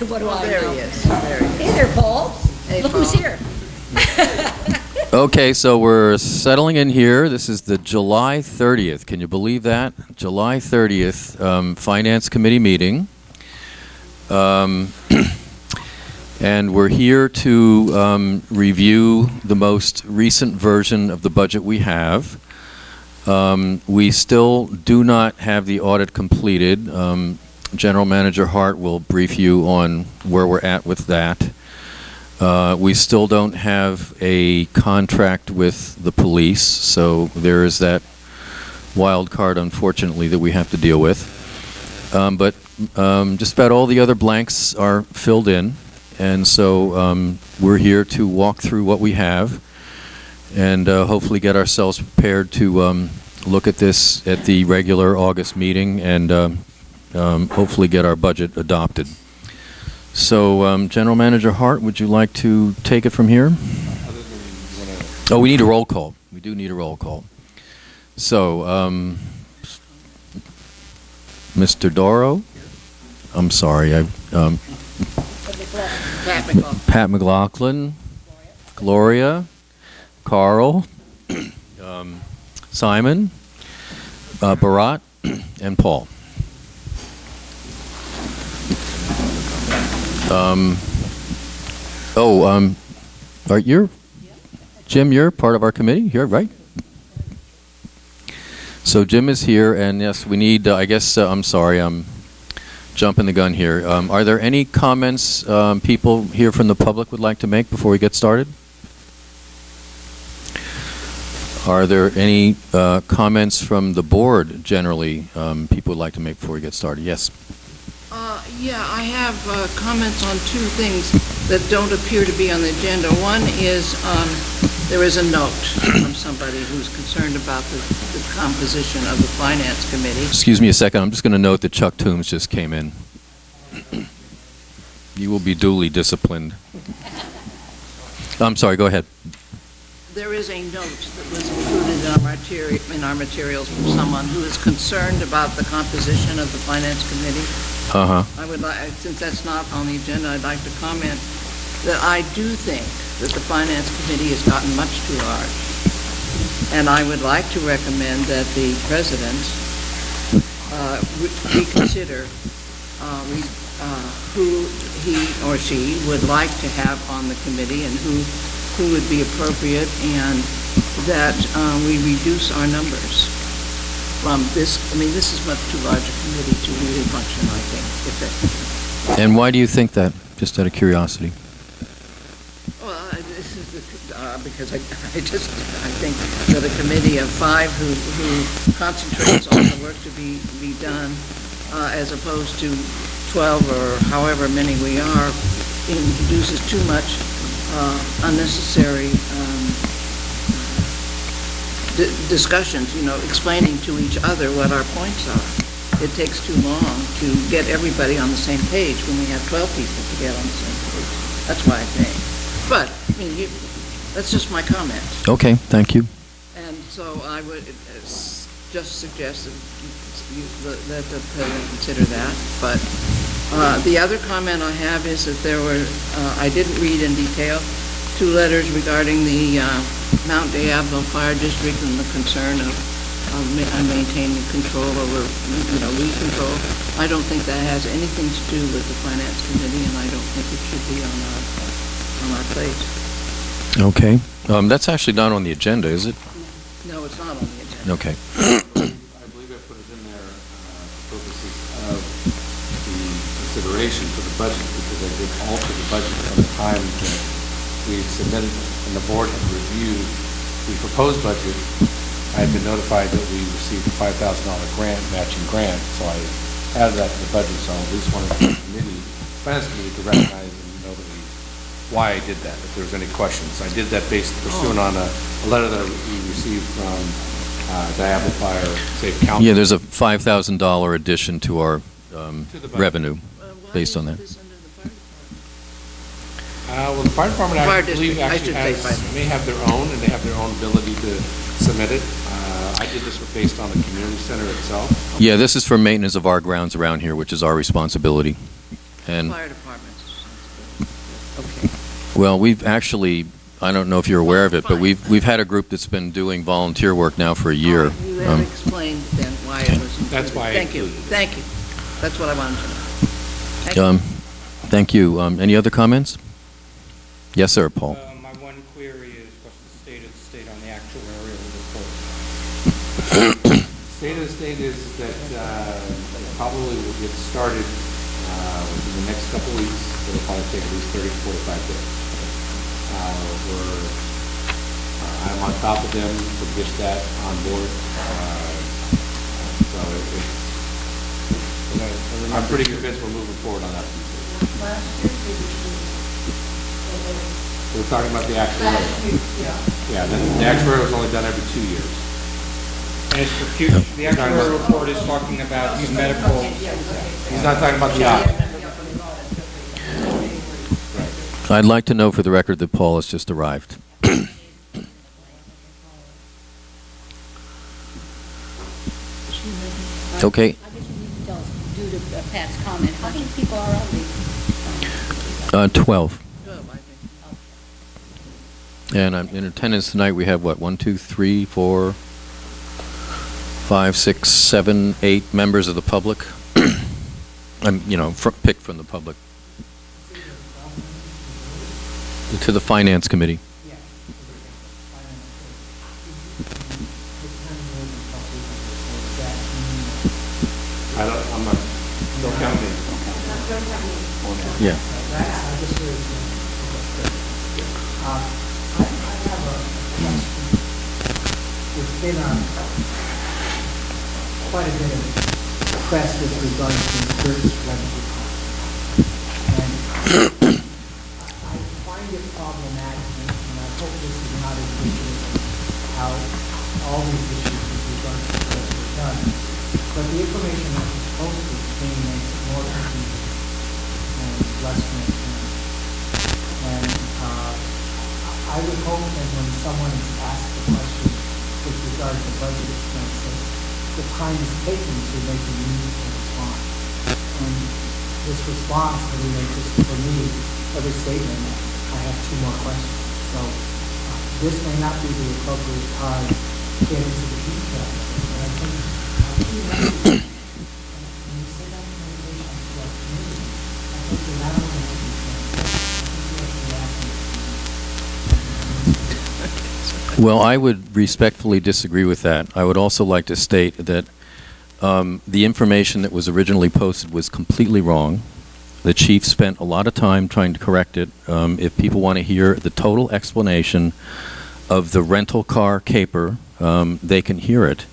What do I There know? he is. There he is. Hey there, Paul. Hey, Look who's Paul. here. Okay, so we're settling in here. This is the July 30th. Can you believe that? July 30th Finance Committee meeting. And we're here to review the most recent version of the budget we have. We still do not have the audit completed. General Manager Hart will brief you on where we're at with that. We still don't have a contract with the police, so there is that wild card, unfortunately, that we have to deal with. But just about all the other blanks are filled in, and so we're here to walk through what we have and hopefully get ourselves prepared to look at this at the regular August meeting and hopefully get our budget adopted. So, General Manager Hart, would you like to take it from here? Oh, we need a roll call. We do need a roll call. So, Mr. Doro? I'm sorry. Pat McLaughlin. Gloria. Carl. Simon. Barat. And Paul. Jim, you're part of our committee here, right? So Jim is here, and yes, we need, I guess, I'm sorry, I'm jumping the gun here. Are there any comments people here from the public would like to make before we get started? Are there any comments from the board, generally, people would like to make before we get started? Yes. Yeah, I have comments on two things that don't appear to be on the agenda. One is there is a note from somebody who's concerned about the composition of the Finance Committee. Excuse me a second. I'm just going to note that Chuck Toombs just came in. You will be duly disciplined. I'm sorry. Go ahead. There is a note that was included in our materials from someone who is concerned about the composition of the Finance Committee. Uh-huh. I would like, since that's not on the agenda, I'd like to comment that I do think that the Finance Committee has gotten much too large. And I would like to recommend that the President reconsider who he or she would like to have on the committee and who would be appropriate, and that we reduce our numbers from this. I mean, this is much too large a committee to really function, I think, effectively. And why do you think that? Just out of curiosity. Well, this is because I think that a committee of 5 who concentrates on the work to be done, as opposed to 12 or however many we are, introduces too much unnecessary discussions, explaining to each other what our points are. It takes too long to get everybody on the same page when we have 12 people to get on the same page. That's why I think. But, I mean, that's just my comment. Okay, thank you. And so I would just suggest that the President consider that. But the other comment I have is that there were, I didn't read in detail, 2 letters regarding the Mount Diablo Fire District and the concern of maintaining control over, weed control. I don't think that has anything to do with the Finance Committee, and I don't think it should be on our plate. Okay. That's actually not on the agenda, is it? No, it's not on the agenda. Okay. I believe I put it in there for purposes of the consideration for the budget, because I did alter the budget from the time that we submitted and the board had reviewed the proposed budget. I had been notified that we received a $5,000 matching grant, so I added that to the budget, so I at least wanted the Finance Committee to recognize and know that why I did that, if there was any questions. I did that based pursuant on a letter that we received from Diablo Fire Safe Council. Yeah, there's a $5,000 addition to our revenue based on that. Well, the fire department, I believe, actually may have their own, and they have their own ability to submit it. I did this based on the community center itself. Yeah, this is for maintenance of our grounds around here, which is our responsibility. And Fire department. Well, we've actually, I don't know if you're aware of it, but we've had a group that's been doing volunteer work now for a year. You have explained then why it was included. That's why I Thank you, included it. thank you. That's what I wanted to know. Thank you. Thank you. Any other comments? Yes, sir, Paul. My one query is what's the state of the state on the actuarial report? State of the state is that probably will get started within the next couple of weeks. It'll probably take at least 30 to 45 days. I'm on top of them to get that on board. So I'm pretty convinced we're moving forward on that piece. We're talking about the actuarial. Yeah, the actuarial is only done every 2 years. And it's for future, the actuarial report is talking about the medical. He's not talking about the option. I'd like to know for the record that Paul has just arrived. Okay. I guess we need to tell, due to Pat's comment, how many people are on the? 12. Good, I think. And in attendance tonight, we have, what, 1, 2, 3, 4, 5, 6, 7, 8 members of the public. Picked from the public. To the Finance Committee. I'm not, don't count me. Yeah. I have a question. There's been quite a bit of press with regards to the service revenue and I find it problematic, and I hope this is not indicative of how all these issues with regards to press are done. But the information that was posted makes it more confusing and less transparent. And I would hope that when someone is asked a question with regard to budget expenses, the time is taken to make a meaningful response. And this response really makes just for me, every statement, I have 2 more questions. So this may not be the appropriate time to get into the details, but I think when you say that communication to our community, I think you're not only making sense, I think you have to Well, I would respectfully disagree with that. I would also like to state that the information that was originally posted was completely wrong. The chief spent a lot of time trying to correct it. If people want to hear the total explanation of the rental car caper, they can hear it.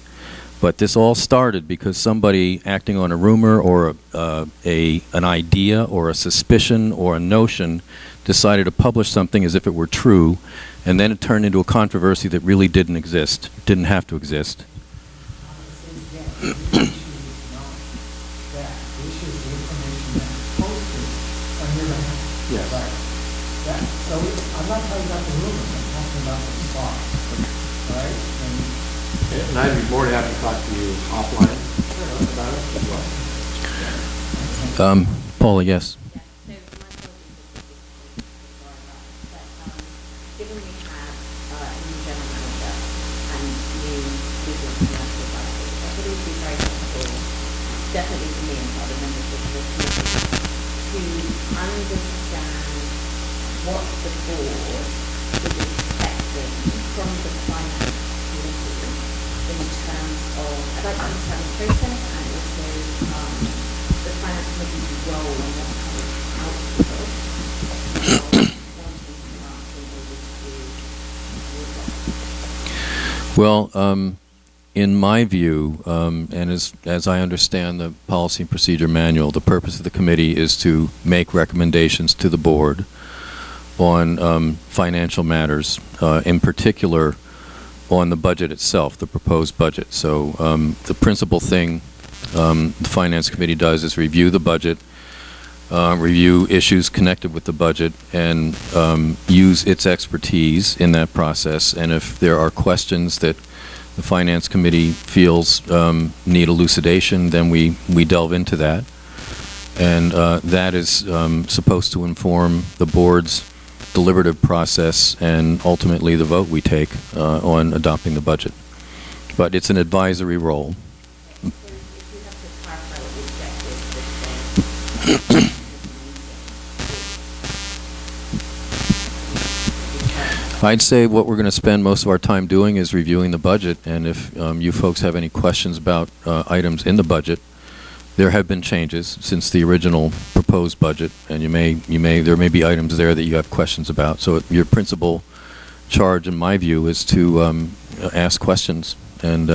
But this all started because somebody acting on a rumor or an idea or a suspicion or a notion decided to publish something as if it were true, and then it turned into a controversy that really didn't exist, didn't have to exist. Yes. So I'm not talking about the rumors, I'm talking about the thought, right? And I'd be more than happy to talk to you offline about it as well. Paula, yes. Given we have a new general manager and new legal and commercial advisors, I thought it would be very helpful, definitely for me and for other members of the committee, to understand what the board is expecting from the finance committee in terms of, I'd like to understand the process and also the finance committee's role and what kind of output Well, in my view, and as I understand the policy and procedure manual, the purpose of the committee is to make recommendations to the board on financial matters, in particular on the budget itself, the proposed budget. So the principal thing the Finance Committee does is review the budget, review issues connected with the budget, and use its expertise in that process. And if there are questions that the Finance Committee feels need elucidation, then we delve into that. And that is supposed to inform the board's deliberative process and ultimately the vote we take on adopting the budget. But it's an advisory role. So if you have to clarify what the objective is, I'd say what we're going to spend most of our time doing is reviewing the budget, and if you folks have any questions about items in the budget, there have been changes since the original proposed budget, and there may be items there that you have questions about. So your principal charge, in my view, is to ask questions, and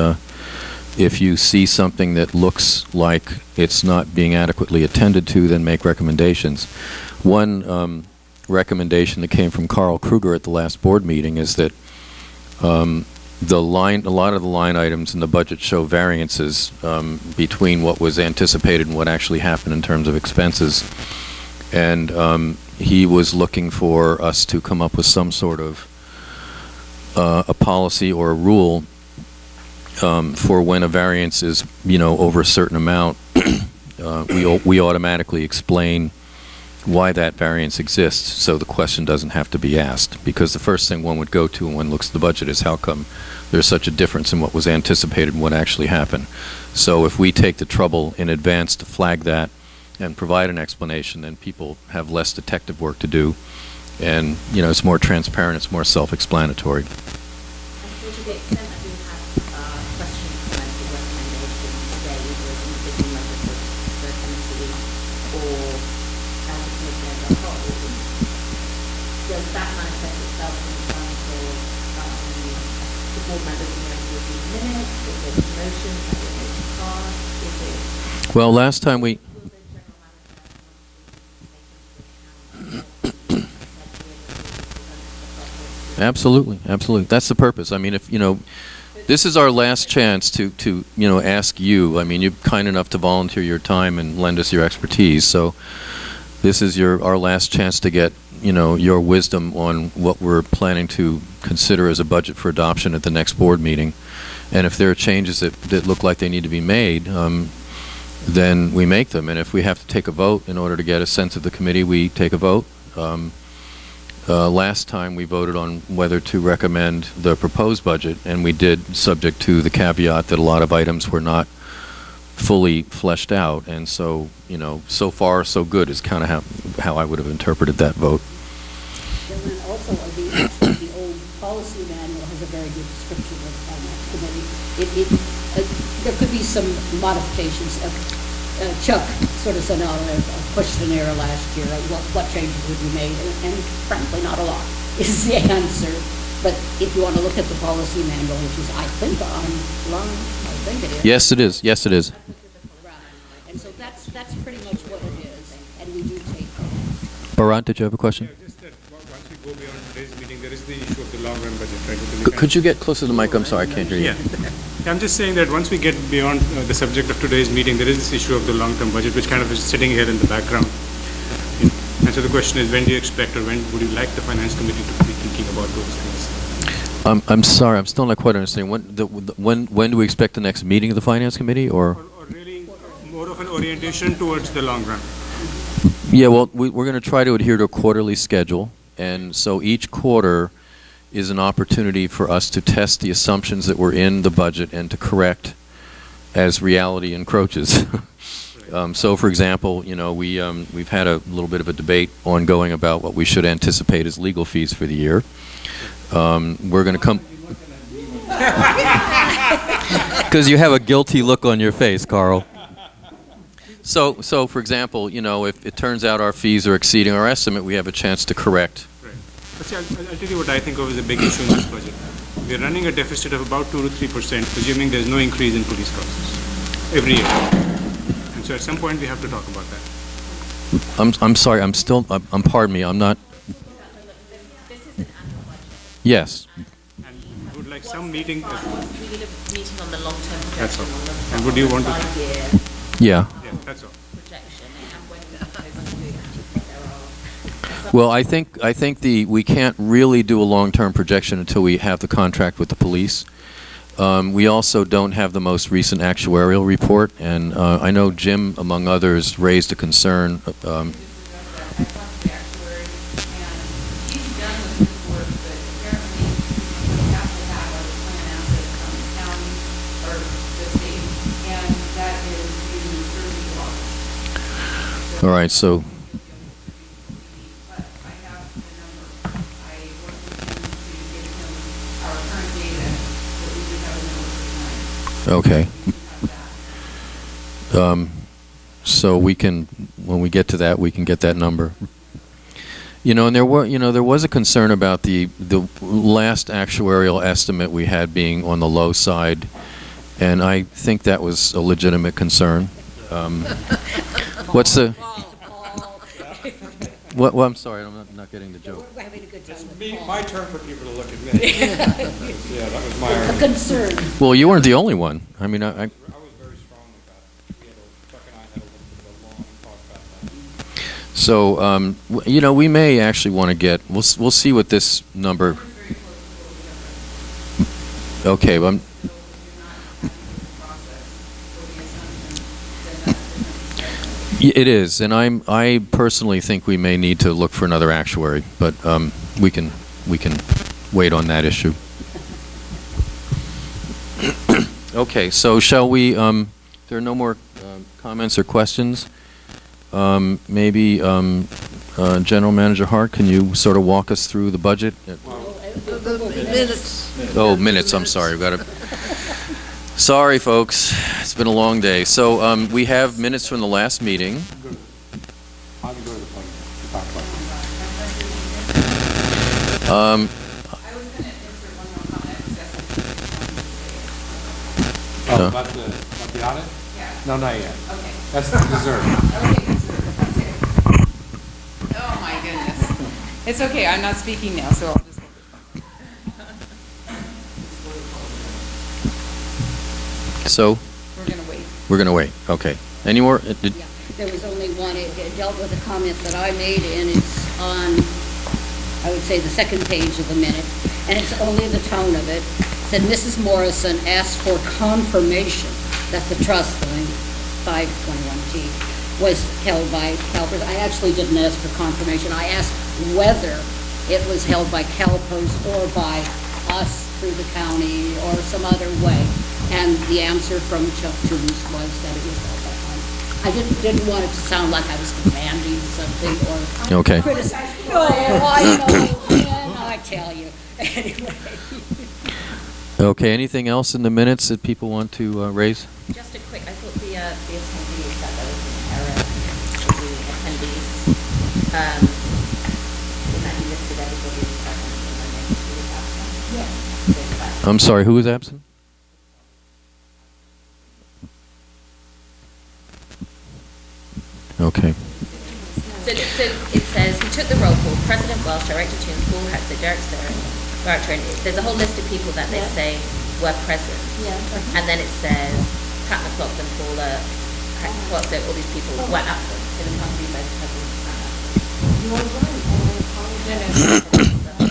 if you see something that looks like it's not being adequately attended to, then make recommendations. One recommendation that came from Carl Kruger at the last board meeting is that a lot of the line items in the budget show variances between what was anticipated and what actually happened in terms of expenses. And he was looking for us to come up with some sort of a policy or a rule for when a variance is, over a certain amount, we automatically explain why that variance exists, so the question doesn't have to be asked. Because the first thing one would go to when one looks at the budget is how come there's such a difference in what was anticipated and what actually happened. So if we take the trouble in advance to flag that and provide an explanation, then people have less detective work to do, and it's more transparent, it's more self-explanatory. and so to the extent that you have questions, comments, or recommendations today, either as an individual member of the committee or as a committee as a whole, does that manifest itself in terms of the board members being able to review minutes? Is it motions that will make pass? Is it... Well, last time we... Will the general manager take into account Absolutely, absolutely. That's the purpose. I mean, if, this is our last chance to ask you. I mean, you're kind enough to volunteer your time and lend us your expertise. So this is our last chance to get, your wisdom on what we're planning to consider as a budget for adoption at the next board meeting. And if there are changes that look like they need to be made, then we make them. And if we have to take a vote in order to get a sense of the committee, we take a vote. Last time we voted on whether to recommend the proposed budget, and we did subject to the caveat that a lot of items were not fully fleshed out, and so, so far so good is kind of how I would have interpreted that vote. And then also, the old policy manual has a very good description of the finance committee. There could be some modifications. Chuck sort of sent out a questionnaire last year, what changes would be made, and frankly, not a lot is the answer. But if you want to look at the policy manual, which is, I think, online, I think it is. Yes, it is. Yes, it is. Right. And so that's pretty much what it is, and we do take that. Bharat, did you have a question? Yeah, just that once we go beyond today's meeting, there is the issue of the long-run budget, right? Could you get closer to the mic? I'm sorry, I can't hear you. Yeah. I'm just saying that once we get beyond the subject of today's meeting, there is this issue of the long-term budget, which kind of is sitting here in the background. And so the question is, when do you expect, or when would you like the finance committee to be thinking about those things? I'm sorry, I'm still not quite understanding. When do we expect the next meeting of the finance committee, or really more of an orientation towards the long run? Yeah, well, we're going to try to adhere to a quarterly schedule, and so each quarter is an opportunity for us to test the assumptions that were in the budget and to correct as reality encroaches. So, for example, we've had a little bit of a debate ongoing about what we should anticipate as legal fees for the year. We're going to come... Because you have a guilty look on your face, Carl. So for example, if it turns out our fees are exceeding our estimate, we have a chance to correct. Right. But see, I'll tell you what I think of as a big issue in this budget. We're running a deficit of about 2 to 3%, presuming there's no increase in police costs every year. And so at some point we have to talk about that. I'm sorry, pardon me, I'm not... This is an annual budget. Yes. And would like some meeting... We need a meeting on the long-term That's projection, all. on the And would you want to- 5-year Yeah. Yeah, that's all. projection, and when there are... Well, I think we can't really do a long-term projection until we have the contract with the police. We also don't have the most recent actuarial report, and I know Jim, among others, raised a concern. All right, so, But I have the number. I worked with him to give him our current data, that we do have a number for tonight. okay. We have that. So we can, when we get to that, we can get that number. You know, and there was a concern about the last actuarial estimate we had being on the low side, and I think that was a legitimate concern. What's the? What? Well, I'm sorry, I'm not getting the joke. We're having a good time with Me, Paul. my turn for people to look at me. Yeah, that was my A argument. concern. Well, you weren't the only one. I mean, I was very strong about it. Chuck and I had a little bit of a long talk about that. so you know, we may actually want to get. We'll see what this number. Okay, but it is, and I personally think we may need to look for another actuary, but we can wait on that issue. Okay, so shall we? There are no more comments or questions. Maybe General Manager Hart, can you sort of walk us through the budget? The minutes. Oh, minutes. I'm sorry. We've got to. Sorry, folks. It's been a long day. So we have minutes from the last meeting. I can go to the point to talk about it. I was going to insert one more comment. Oh, about the audit? Yeah. No, not yet. Okay. That's the dessert. Okay, that's it. Oh, my goodness. It's okay, I'm not speaking now, so I'll just. So We're going to wait. we're going to wait. Okay. Any more? Yeah, there was only one, it dealt with a comment that I made, and it's on, I would say, the second page of the minute, and it's only the tone of it. Said Mrs. Morrison asked for confirmation that the trust, I think, 521T, was held by CalPERS. I actually didn't ask for confirmation. I asked whether it was held by CalPERS or by us through the county or some other way. And the answer from Chuck Toombs was that it was held by us. I didn't want it to sound like I was demanding something or Okay. criticizing. No, I know, man, I tell you. Anyway. Okay. Anything else in the minutes that people want to raise? Just a quick, I thought the attendees, that there was an error for the attendees. In that you listed everybody as present and then they was absent. Yes. I'm sorry. Who was absent? Okay. So it says, he took the roll call, President Welsh, Director Toombs, Paul Haxton, Derek Sterling, Director, and there's a whole list of people that they Yeah. say were present. Yeah. And then it says, Pat McLaughlin, Paula, well, so all these people were absent, so they can't be both present and absent. You are right, and I apologize. No, no.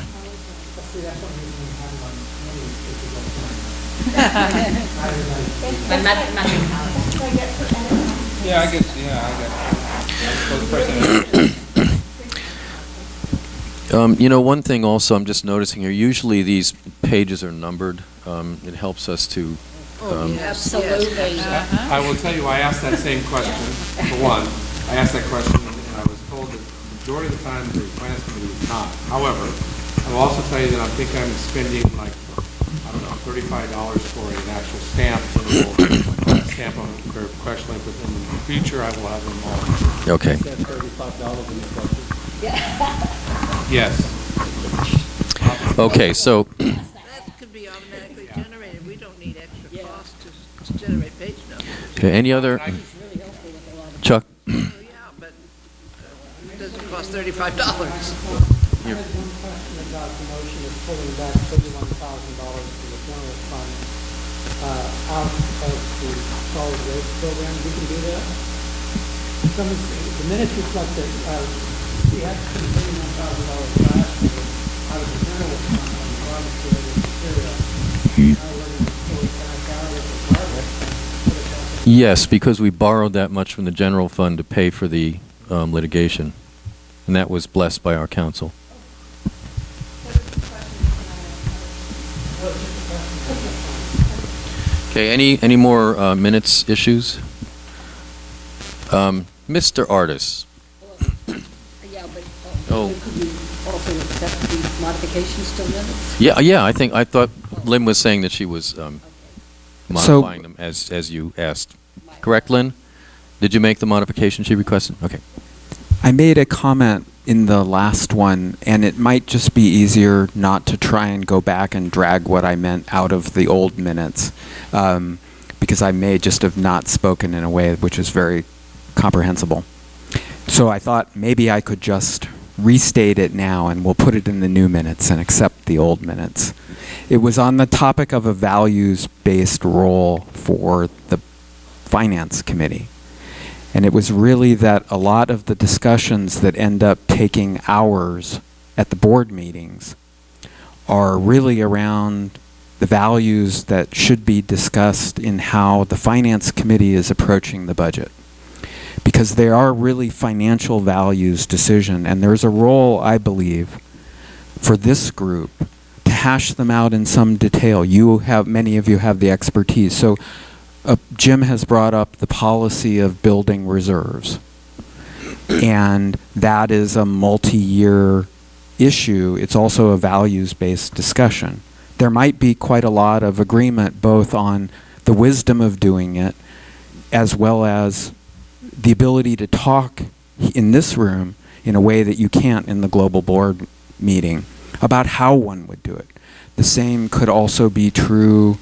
See, that's one reason we have one committee, is to go through. Not everybody. When Magic House. That's what I get for editing. Yeah, I guess, I got it. President. You know, one thing also I'm just noticing here, usually these pages are numbered. It helps us to, Absolutely. I will tell you, I asked that same question, for one. I asked that question, and I was told that the majority of the time the finance committee was not. However, I will also tell you that I think I'm spending like, I don't know, $35 for an actual stamp. And we'll stamp on their question link within the future. I will have them all. okay. Said $35 in the budget? Yes. Okay, so, That could be automatically generated. We don't need extra cost to generate page numbers. okay, any other, Chuck? Oh, yeah, but it doesn't cost $35. I had one question about the motion of pulling back $31,000 from the general fund out of the solid waste program. We can do that? The minutes reflect that we had $31,000 last year out of the general fund on the garbage-related material. Now we're going to pull it back out of the garbage and put it back in. Yes, because we borrowed that much from the general fund to pay for the litigation, and that was blessed by our counsel. Okay, any more minutes issues? Mr. Artis. Yeah, but Oh. could we also accept the modifications to minutes? Yeah, I thought Lynn was saying that she was modifying them as you asked. Correct, Lynn? Did you make the modification she requested? Okay. I made a comment in the last one, and it might just be easier not to try and go back and drag what I meant out of the old minutes, because I may just have not spoken in a way which is very comprehensible. So I thought maybe I could just restate it now, and we'll put it in the new minutes and accept the old minutes. It was on the topic of a values-based role for the Finance Committee. And it was really that a lot of the discussions that end up taking hours at the board meetings are really around the values that should be discussed in how the Finance Committee is approaching the budget. Because they are really financial values decision, and there's a role, I believe, for this group to hash them out in some detail. Many of you have the expertise. So Jim has brought up the policy of building reserves, and that is a multi-year issue. It's also a values-based discussion. There might be quite a lot of agreement both on the wisdom of doing it as well as the ability to talk in this room in a way that you can't in the global board meeting about how one would do it. The same could also be true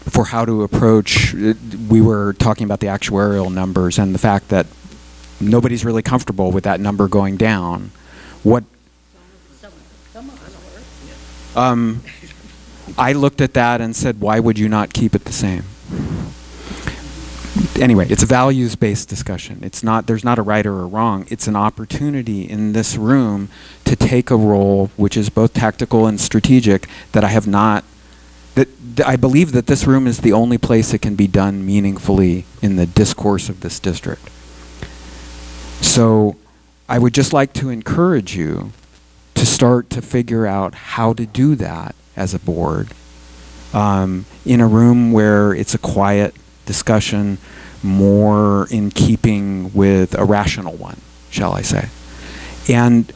for how to approach, we were talking about the actuarial numbers and the fact that nobody's really comfortable with that number going down. I looked at that and said, why would you not keep it the same? Anyway, it's a values-based discussion. There's not a right or a wrong. It's an opportunity in this room to take a role which is both tactical and strategic that I believe that this room is the only place it can be done meaningfully in the discourse of this district. So I would just like to encourage you to start to figure out how to do that as a board in a room where it's a quiet discussion, more in keeping with a rational one, shall I say. And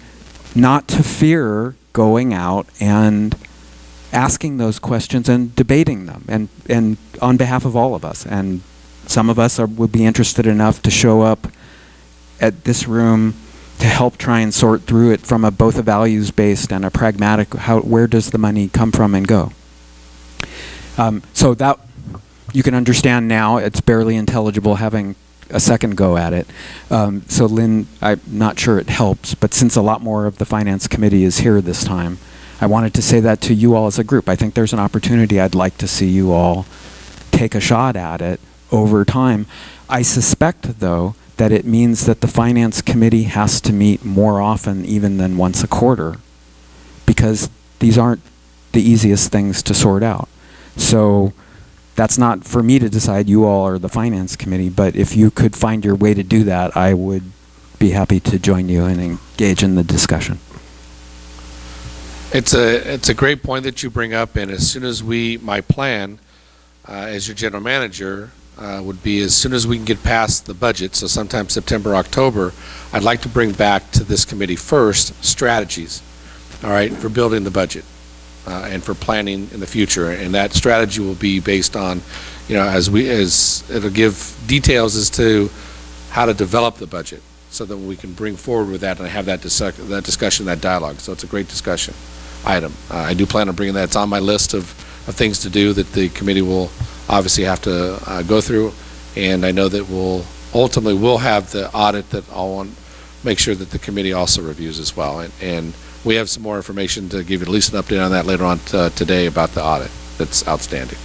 not to fear going out and asking those questions and debating them, and on behalf of all of us. And some of us would be interested enough to show up at this room to help try and sort through it from both a values-based and a pragmatic, where does the money come from and go? So that, you can understand now, it's barely intelligible having a second go at it. So Lynn, I'm not sure it helps, but since a lot more of the Finance Committee is here this time, I wanted to say that to you all as a group. I think there's an opportunity. I'd like to see you all take a shot at it over time. I suspect, though, that it means that the Finance Committee has to meet more often even than once a quarter, because these aren't the easiest things to sort out. So that's not for me to decide. You all are the Finance Committee, but if you could find your way to do that, I would be happy to join you and engage in the discussion. It's a great point that you bring up, and as soon as my plan as your general manager would be as soon as we can get past the budget, so sometime September, October, I'd like to bring back to this committee first strategies, all right, for building the budget and for planning in the future. And that strategy will be based on, as it'll give details as to how to develop the budget so that we can bring forward with that and have that discussion, that dialogue. So it's a great discussion item. I do plan on bringing that. It's on my list of things to do that the committee will obviously have to go through, and I know that we'll have the audit that I'll want make sure that the committee also reviews as well, and we have some more information to give you at least an update on that later on today about the audit that's outstanding.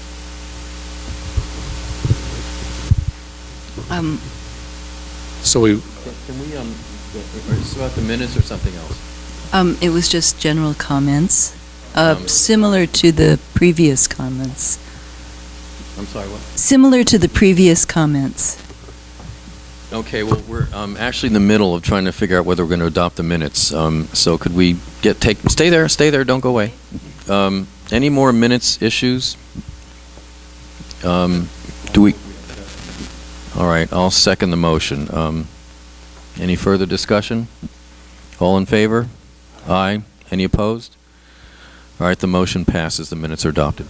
So Can we, is this about the minutes or something else? It was just general comments, similar to the previous comments. I'm sorry, what? Similar to the previous comments. Okay, well, we're actually in the middle of trying to figure out whether we're going to adopt the minutes. So could we stay there, don't go away. Any more minutes issues? Do we? All right, I'll second the motion. Any further discussion? All in favor? Aye. Any opposed? All right, the motion passes. The minutes are adopted.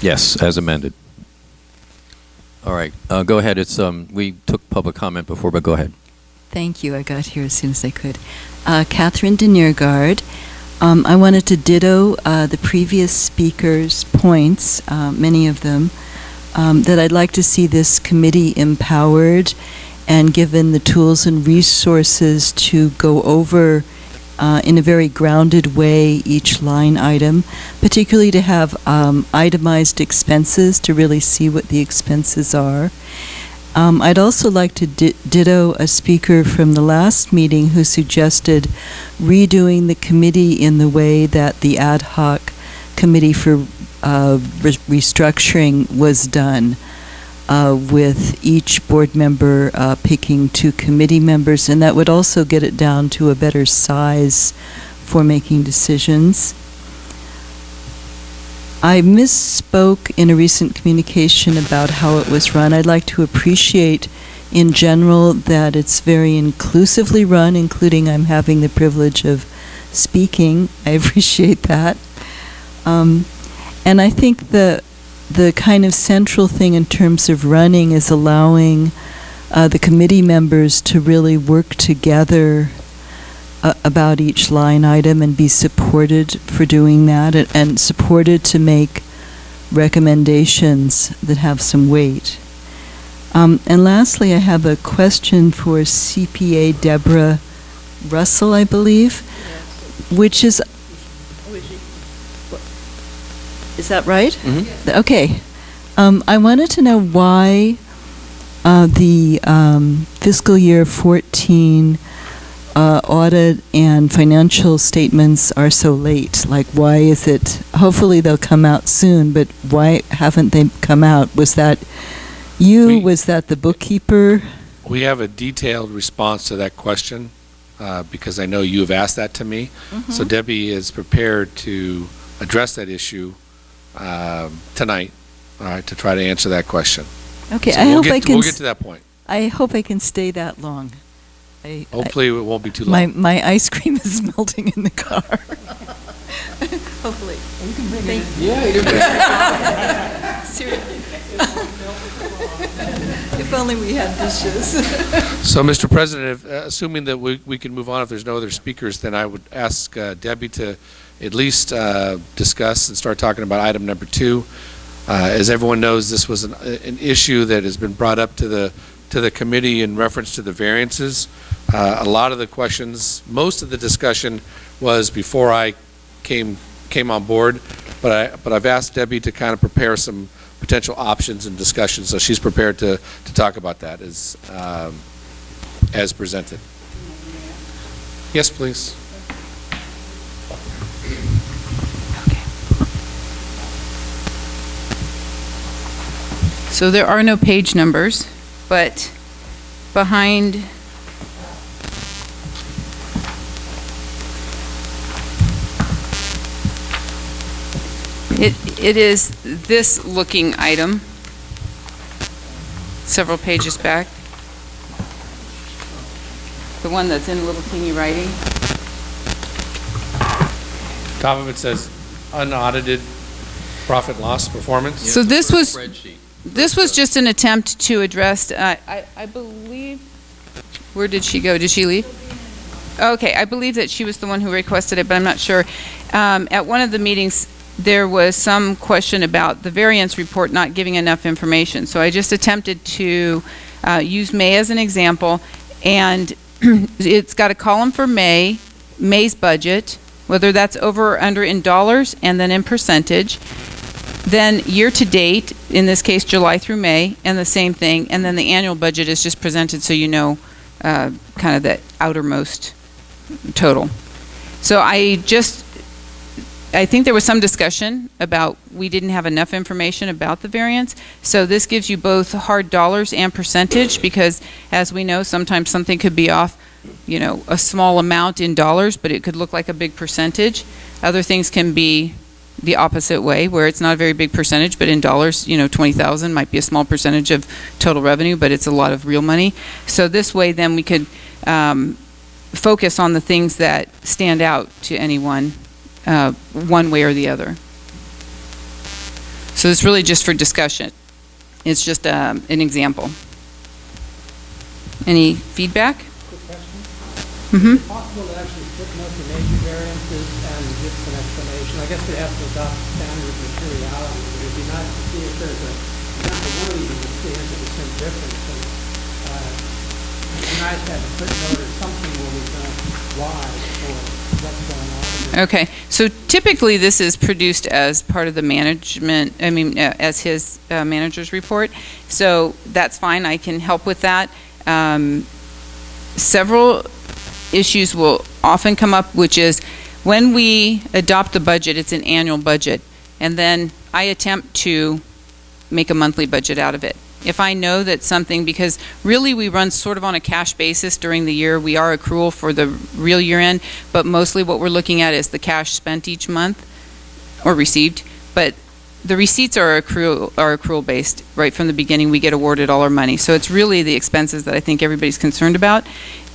Yes, as amended. All right, go ahead. We took public comment before, but go ahead. Thank you. I got here as soon as I could. Catherine de Neergaard. I wanted to ditto the previous speaker's points, many of them, that I'd like to see this committee empowered and given the tools and resources to go over in a very grounded way each line item, particularly to have itemized expenses to really see what the expenses are. I'd also like to ditto a speaker from the last meeting who suggested redoing the committee in the way that the ad hoc committee for restructuring was done, with each board member picking 2 committee members, and that would also get it down to a better size for making decisions. I misspoke in a recent communication about how it was run. I'd like to appreciate in general that it's very inclusively run, including I'm having the privilege of speaking. I appreciate that. And I think the kind of central thing in terms of running is allowing the committee members to really work together about each line item and be supported for doing that, and supported to make recommendations that have some weight. And lastly, I have a question for CPA Deborah Russell, I believe, which is... Is that right? Mm-hmm. Okay. I wanted to know why the fiscal year 14 audit and financial statements are so late. Like, why is it, hopefully they'll come out soon, but why haven't they come out? Was that you? Was that the bookkeeper? We have a detailed response to that question because I know you have asked that to me. Mm-hmm. So Debbie is prepared to address that issue tonight, all right, to try to answer that question. Okay, So I we'll hope get I to- can. We'll get to that point. I hope I can stay that long. Hopefully it won't be too long. My ice cream is melting in the car. Hopefully. You can bring Thank it. Yeah, you can. Seriously. If only we had dishes. So, Mr. President, assuming that we can move on, if there's no other speakers, then I would ask Debbie to at least discuss and start talking about item number 2. As everyone knows, this was an issue that has been brought up to the committee in reference to the variances. A lot of the questions, most of the discussion was before I came on board, but I've asked Debbie to kind of prepare some potential options and discussions, so she's prepared to talk about that as presented. Yes, please. So there are no page numbers, but behind it is this looking item, several pages back. The one that's in little teeny writing. Top of it says unaudited profit loss performance. So this was just an attempt to address, I believe, where did she go? Did she leave? Okay, I believe that she was the one who requested it, but I'm not sure. At one of the meetings, there was some question about the variance report not giving enough information. So I just attempted to use May as an example, and it's got a column for May's budget, whether that's over or under in dollars, and then in percentage. Then year-to-date, in this case July through May, and the same thing, and then the annual budget is just presented so you know kind of the outermost total. So I think there was some discussion about we didn't have enough information about the variance, so this gives you both hard dollars and percentage, because as we know, sometimes something could be off, a small amount in dollars, but it could look like a big percentage. Other things can be the opposite way, where it's not a very big percentage, but in dollars, 20,000 might be a small percentage of total revenue, but it's a lot of real money. So this way, then we could focus on the things that stand out to anyone, one way or the other. So it's really just for discussion. It's just an example. Any feedback? Quick question. Mm-hmm. Is it possible to actually footnote the major variances and give some explanation? I guess we have to adopt standard materiality, but it'd be nice to see if there's a, example, one of these is a 300% difference, and it'd be nice to have a footnote or something where we know why or what's going on. Okay, so typically this is produced as part of the management, as his manager's report. So that's fine, I can help with that. Several issues will often come up, which is when we adopt the budget, it's an annual budget, and then I attempt to make a monthly budget out of it. If I know that something, because really we run sort of on a cash basis during the year, we are accrual for the real year end, but mostly what we're looking at is the cash spent each month or received. But the receipts are accrual based right from the beginning. We get awarded all our money, so it's really the expenses that I think everybody's concerned about.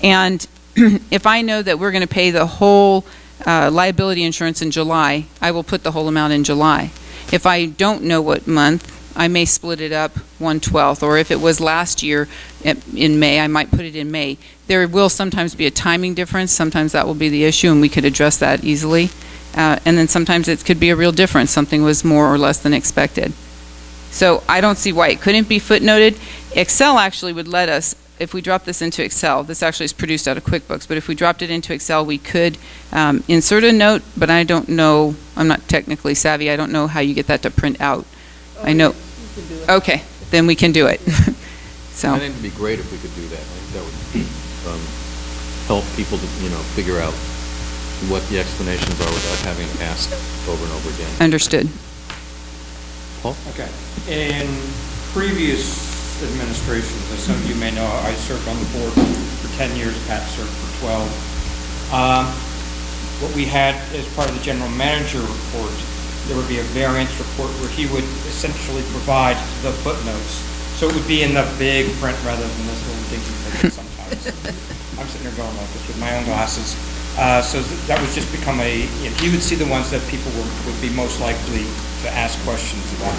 And if I know that we're going to pay the whole liability insurance in July, I will put the whole amount in July. If I don't know what month, I may split it up 1/12, or if it was last year in May, I might put it in May. There will sometimes be a timing difference. Sometimes that will be the issue, and we could address that easily. And then sometimes it could be a real difference. Something was more or less than expected. So I don't see why it couldn't be footnoted. Excel actually would let us, if we drop this into Excel, this actually is produced out of QuickBooks, but if we dropped it into Excel, we could insert a note, but I don't know, I'm not technically savvy, I don't know how you get that to print out. I know. You can do it. Okay, then we can do it. So. I think it'd be great if we could do that. I think that would help people to, figure out what the explanations are without having to ask over and over again. Understood. Paul? Okay. In previous administrations, as some of you may know, I served on the board for 10 years, Pat served for 12. What we had as part of the general manager report, there would be a variance report where he would essentially provide the footnotes. So it would be in the big print rather than this little dinky thing sometimes. I'm sitting there going like this with my own glasses. So that would just become he would see the ones that people would be most likely to ask questions about,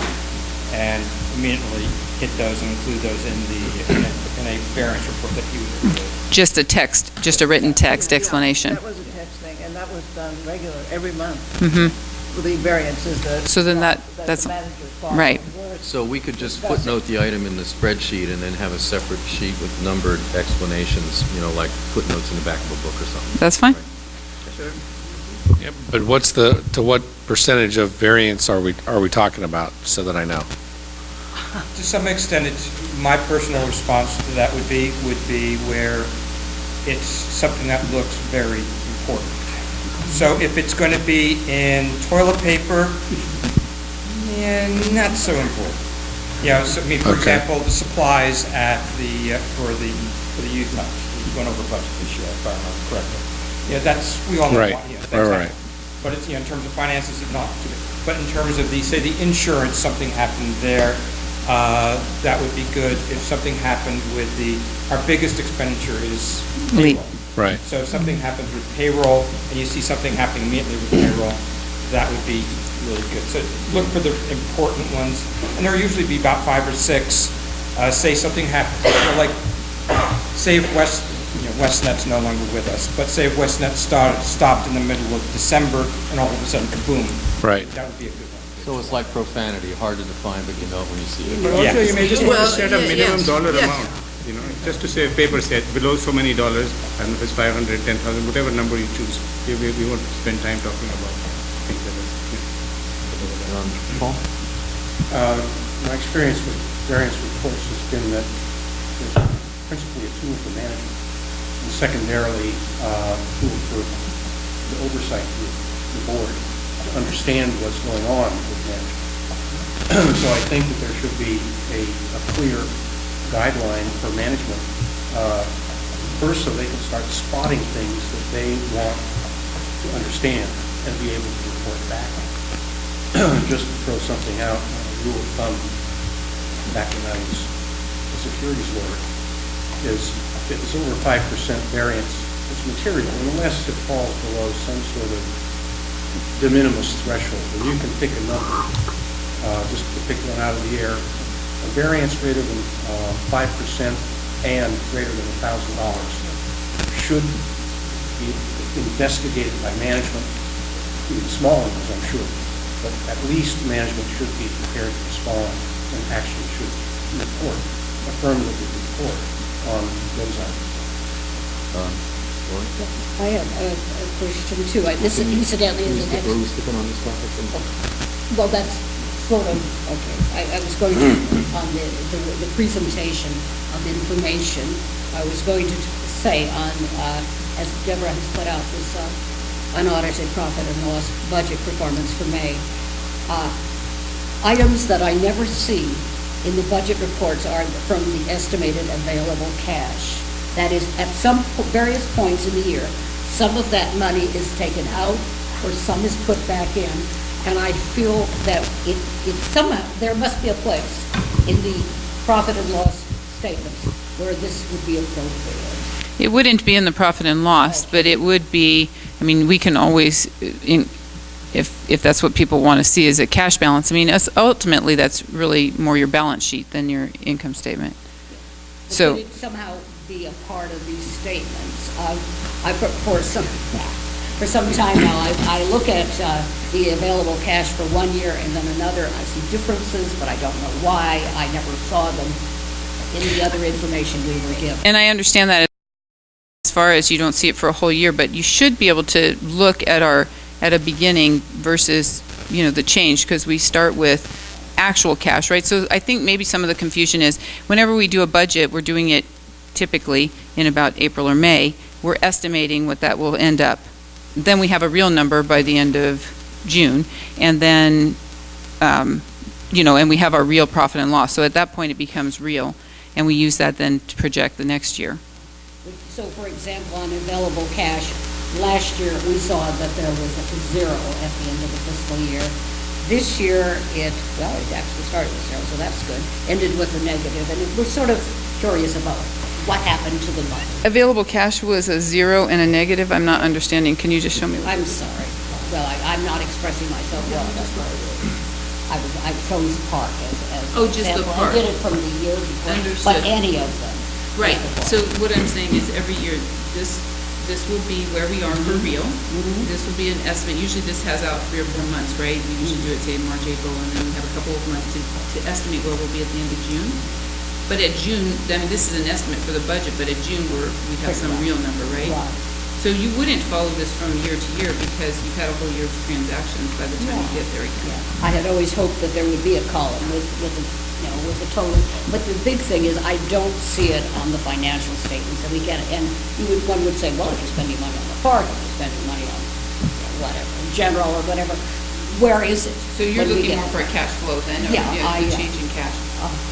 and immediately hit those and include those in a variance report that he would review. Just a text, just a written text explanation. That was a text thing, and that was done regular, every month. Mm-hmm. The variances that. So then that's the manager thought right. were- So we could just footnote the item in the spreadsheet and then have a separate sheet with numbered explanations, like footnotes in the back of a book or something. That's fine. Sure. Yeah, but to what percentage of variance are we talking about, so that I know? To some extent, my personal response to that would be where it's something that looks very important. So if it's going to be in toilet paper, not so important. So for example, the supplies at for the youth house, we went over budget this year, if I remember correctly. We all know right. why. Right. But it's in terms of finances, it's not too big. But in terms of the insurance, something happened there. That would be good if something happened with our biggest expenditure is payroll. Right. So if something happens with payroll and you see something happening immediately with payroll, that would be really good. So look for the important ones, and there'll usually be about 5 or 6. Say something happens, say if WestNet's no longer with us, but say if WestNet stopped in the middle of December and all of a sudden, kaboom. Right. That would be a good one. So it's like profanity, hard to define, but you know it when you see it. But also, you may just want to set a Well, minimum yes, dollar yes. amount, just to say, paper said below so many dollars, and if it's 500, 10,000, whatever number you choose. We won't spend time talking about things like that. Paul? My experience with variance reports has been that there's principally a tool for management, and secondarily, a tool for the oversight group, the board, to understand what's going on with management. So I think that there should be a clear guideline for management, first so they can start spotting things that they want to understand and be able to report back on. just to throw something out, rule of thumb back when I was a securities lawyer is if it's over 5% variance, it's material unless it falls below some sort of de minimis threshold. And you can pick a number, just to pick one out of the air. A variance greater than 5% and greater than $1,000 should be investigated by management, even small ones, I'm sure. But at least management should be prepared to respond and actually should report, affirmatively report on those items. I have a question too. This incidentally is an Are we sticking on this topic? well, that's sort of, okay. I was going to, on the presentation of information, I was going to say on, as Deborah has put out this unaudited profit and loss budget performance for May, items that I never see in the budget reports are from the estimated available cash. That is, at some various points in the year, some of that money is taken out or some is put back in, and I feel that it somehow, there must be a place in the profit and loss statements where this would be appropriate. It wouldn't be in the profit and loss, but it would be, I mean, we can always, if that's what people want to see, is a cash balance. I mean, ultimately, that's really more your balance sheet than your income statement. But So would it somehow be a part of these statements? For some time now, I look at the available cash for one year and then another, and I see differences, but I don't know why. I never saw them in the other information we were given. And I understand that as far as you don't see it for a whole year, but you should be able to look at a beginning versus, the change, because we start with actual cash, right? So I think maybe some of the confusion is whenever we do a budget, we're doing it typically in about April or May, we're estimating what that will end up. Then we have a real number by the end of June, and then, and we have our real profit and loss. So at that point, it becomes real, and we use that then to project the next year. So, for example, on available cash, last year we saw that there was a zero at the end of the fiscal year. This year, it actually started with zero, so that's good. Ended with a negative, and we're sort of curious about what happened to the money. Available cash was a zero and a negative. I'm not understanding. Can you just show me? I'm sorry. Well, I'm not expressing myself well. That's what I chose part as Oh, just the example. part. I did it from the year before, Understood. but any of them. Right. So what I'm saying is every year, this will be where we are for real. This will be an estimate. Usually this has out 3 or 4 months, right? We usually do it, say, March, April, and then we have a couple of months to estimate where we'll be at the end of June. But at June, I mean, this is an estimate for the budget, but at June, we have some real number, right? So you wouldn't follow this from year to year because you've had a whole year of transactions by the time you get there again. Yeah. I had always hoped that there would be a column with a total, but the big thing is I don't see it on the financial statements, and one would say, well, if you're spending money on the park, if you're spending money on whatever, general or whatever, where is it? So you're looking more for a cash flow then, or the change in cash?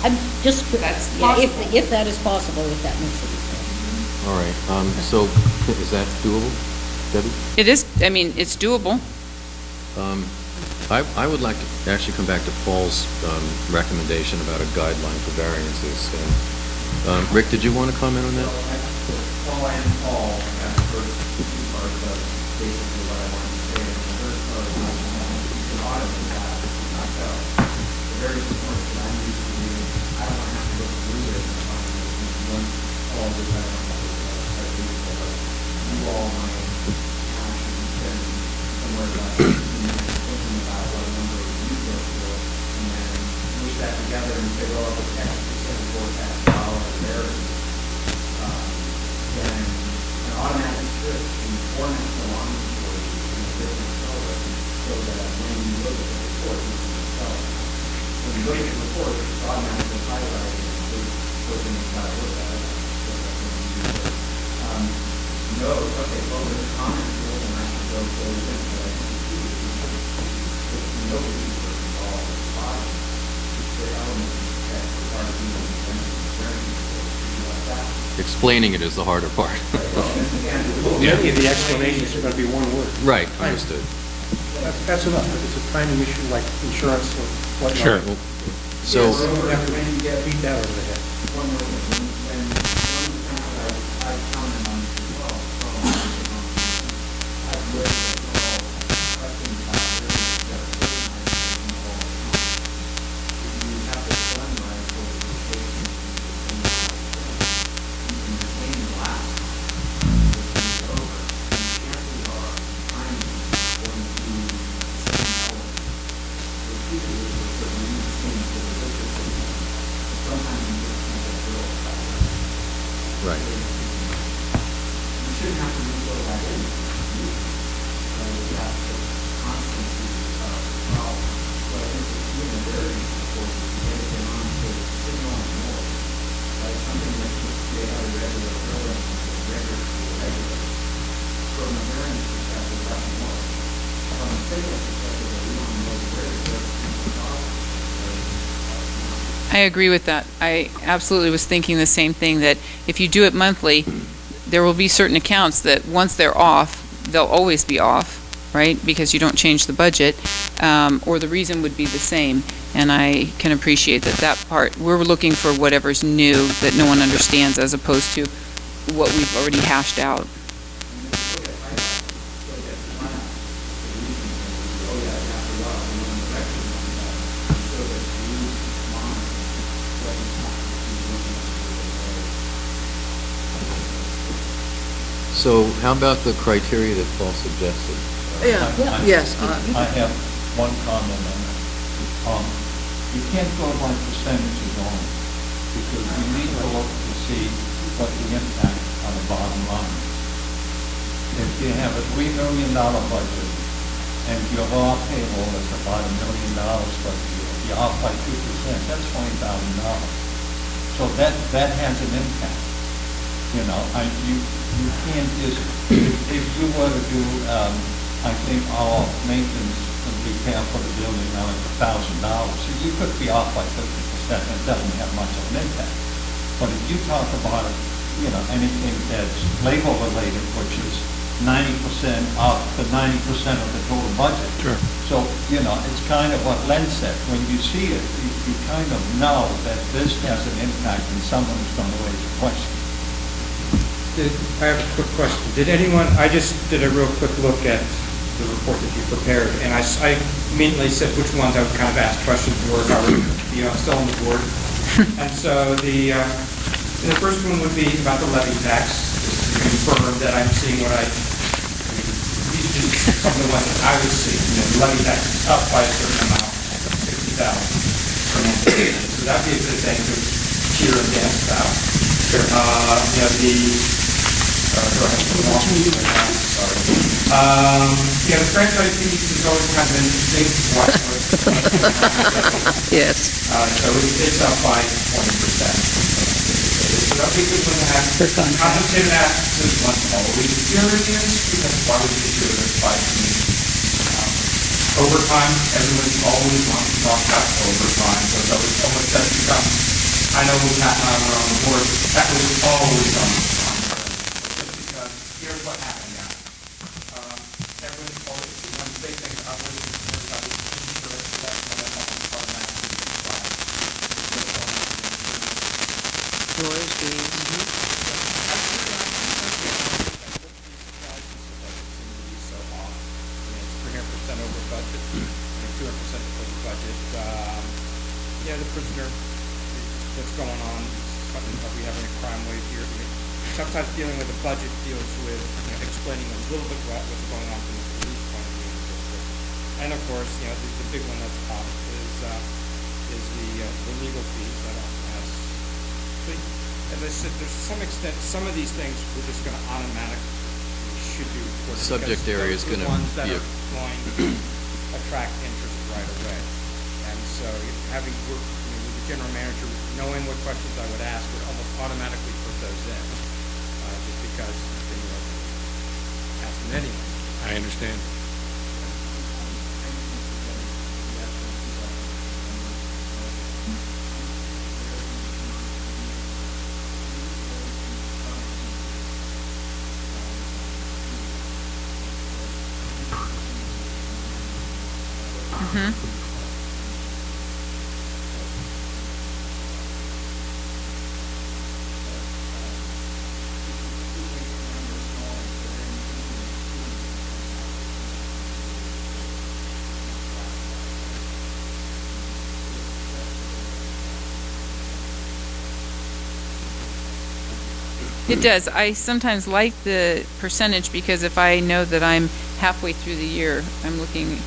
I'm just, That's possible. if that is possible, if that makes any sense. All right, so is that doable, Debbie? It is, I mean, it's doable. I would like to actually come back to Paul's recommendation about a guideline for variances. And, Rick, did you want to comment on that? Paul and Paul have the first two parts of basically what I wanted to say. And the first part is you can audit that, not go. The various reports that I'm used to doing, I don't want to have to go through this and find once all the you all my cash and spend somewhere less thinking about what number you go for, and then push that together and say, well, if it's X percent forecast dollar variance, then an automatic script can format the line for you in a different color so that when you look at the report, you can tell. When you look at the report, it's automatically highlighted what's in the side look at it. No, okay, well, there's a comment field, and I can go forward with it, but I think if nobody was involved in the project, the elements that are being like that. Explaining it is the harder part. Many of the explanations are going to be one word. Right, understood. That's enough. If it's a timing issue like insurance or whatnot. Sure. So, Beat that over the head. One more thing, and one thing that I comment on as well, I've read that we're all questions about everything that are organized in all the time. If you have this done right, or the station, you can retain the last time. If it's over, and chances are time is going to be the same element. Repeatedly, it's the new change to the district. Sometimes you just can't get through it. right. You shouldn't have to refill that in. So that's the constancy of the problem. So I think it's even very important to get it on to signal and more. Like something that should stay out of regular drilling is regular. From a variance perspective, that's more. From a signal perspective, we don't know where to go to the problem. I agree with that. I absolutely was thinking the same thing, that if you do it monthly, there will be certain accounts that once they're off, they'll always be off, right? Because you don't change the budget, or the reason would be the same. And I can appreciate that part. We're looking for whatever's new that no one understands, as opposed to what we've already hashed out. So how about the criteria that Paul suggested? Yeah, yes. I have one comment on that. You can't go by percentages only, because you need to look to see what the impact on the bottom line. If you have a $3 million budget and your raw payroll is about $1 million for the year, you're off by 2%, that's $20,000. So that has an impact. You know, you can't just, if you were to do, I think our maintenance and repair for the building now is $1,000, so you could be off by 50%, and it doesn't have much of an impact. But if you talk about, you know, anything that's labor related, which is 90% up to 90% of the total budget. Sure. So, you know, it's kind of what Len said. When you see it, you kind of know that this has an impact and someone's going to raise a question. I have a quick question. Did anyone, I just did a real quick look at the report that you prepared, and I immediately said which ones I would kind of ask questions for if I were still on the board. And so the first one would be about the levy tax, just to confirm that I'm seeing what these are just some of the ones that I would see. You know, the levy tax is up by a certain amount, $60,000 per month. So that'd be a good thing to cheer and dance about. You know, the franchise fees is always kind of interesting. Yes. So it's up by 20%. So that'd be a good one to have. For fun. Compensated actors must always appear in this, because why would you do this by commission? Overtime, everyone's always wanting to talk about overtime, so it's almost does become, I know Pat and I were on the board, that was always on the because here's what happened now. Everyone's always, one big thing I was concerned about is insurance, that's one of them automatically applied. Lawyers' fees. So off. I mean, it's 300% over budget, and 200% over budget. The prisoner, what's going on, something that we have in a crime wave here. Sometimes dealing with the budget deals with explaining a little bit about what's going on from the police point of view in the district. And of course, the big one that's top is the legal fees. That also has, as I said, there's some extent, some of these things we're just going to automatically should be reported. Subject area is going to ones that be are going to attract interest right away. And so having worked with the general manager, knowing what questions I would ask would almost automatically put those in, just because they knew I was going to ask them anyway. I understand. It does. I sometimes like the percentage because if I know that I'm halfway through the year, I'm looking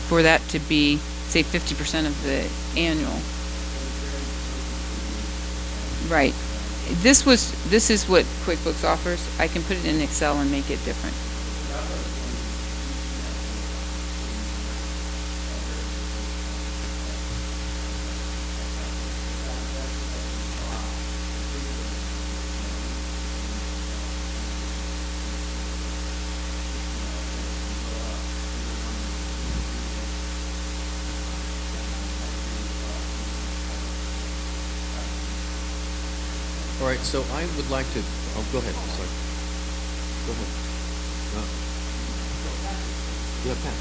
for that to be, say, 50% of the annual. Right. This is what QuickBooks offers. I can put it in Excel and make it different. All right, so I would like to, oh, go ahead, sorry. Go ahead. Yeah, Pat.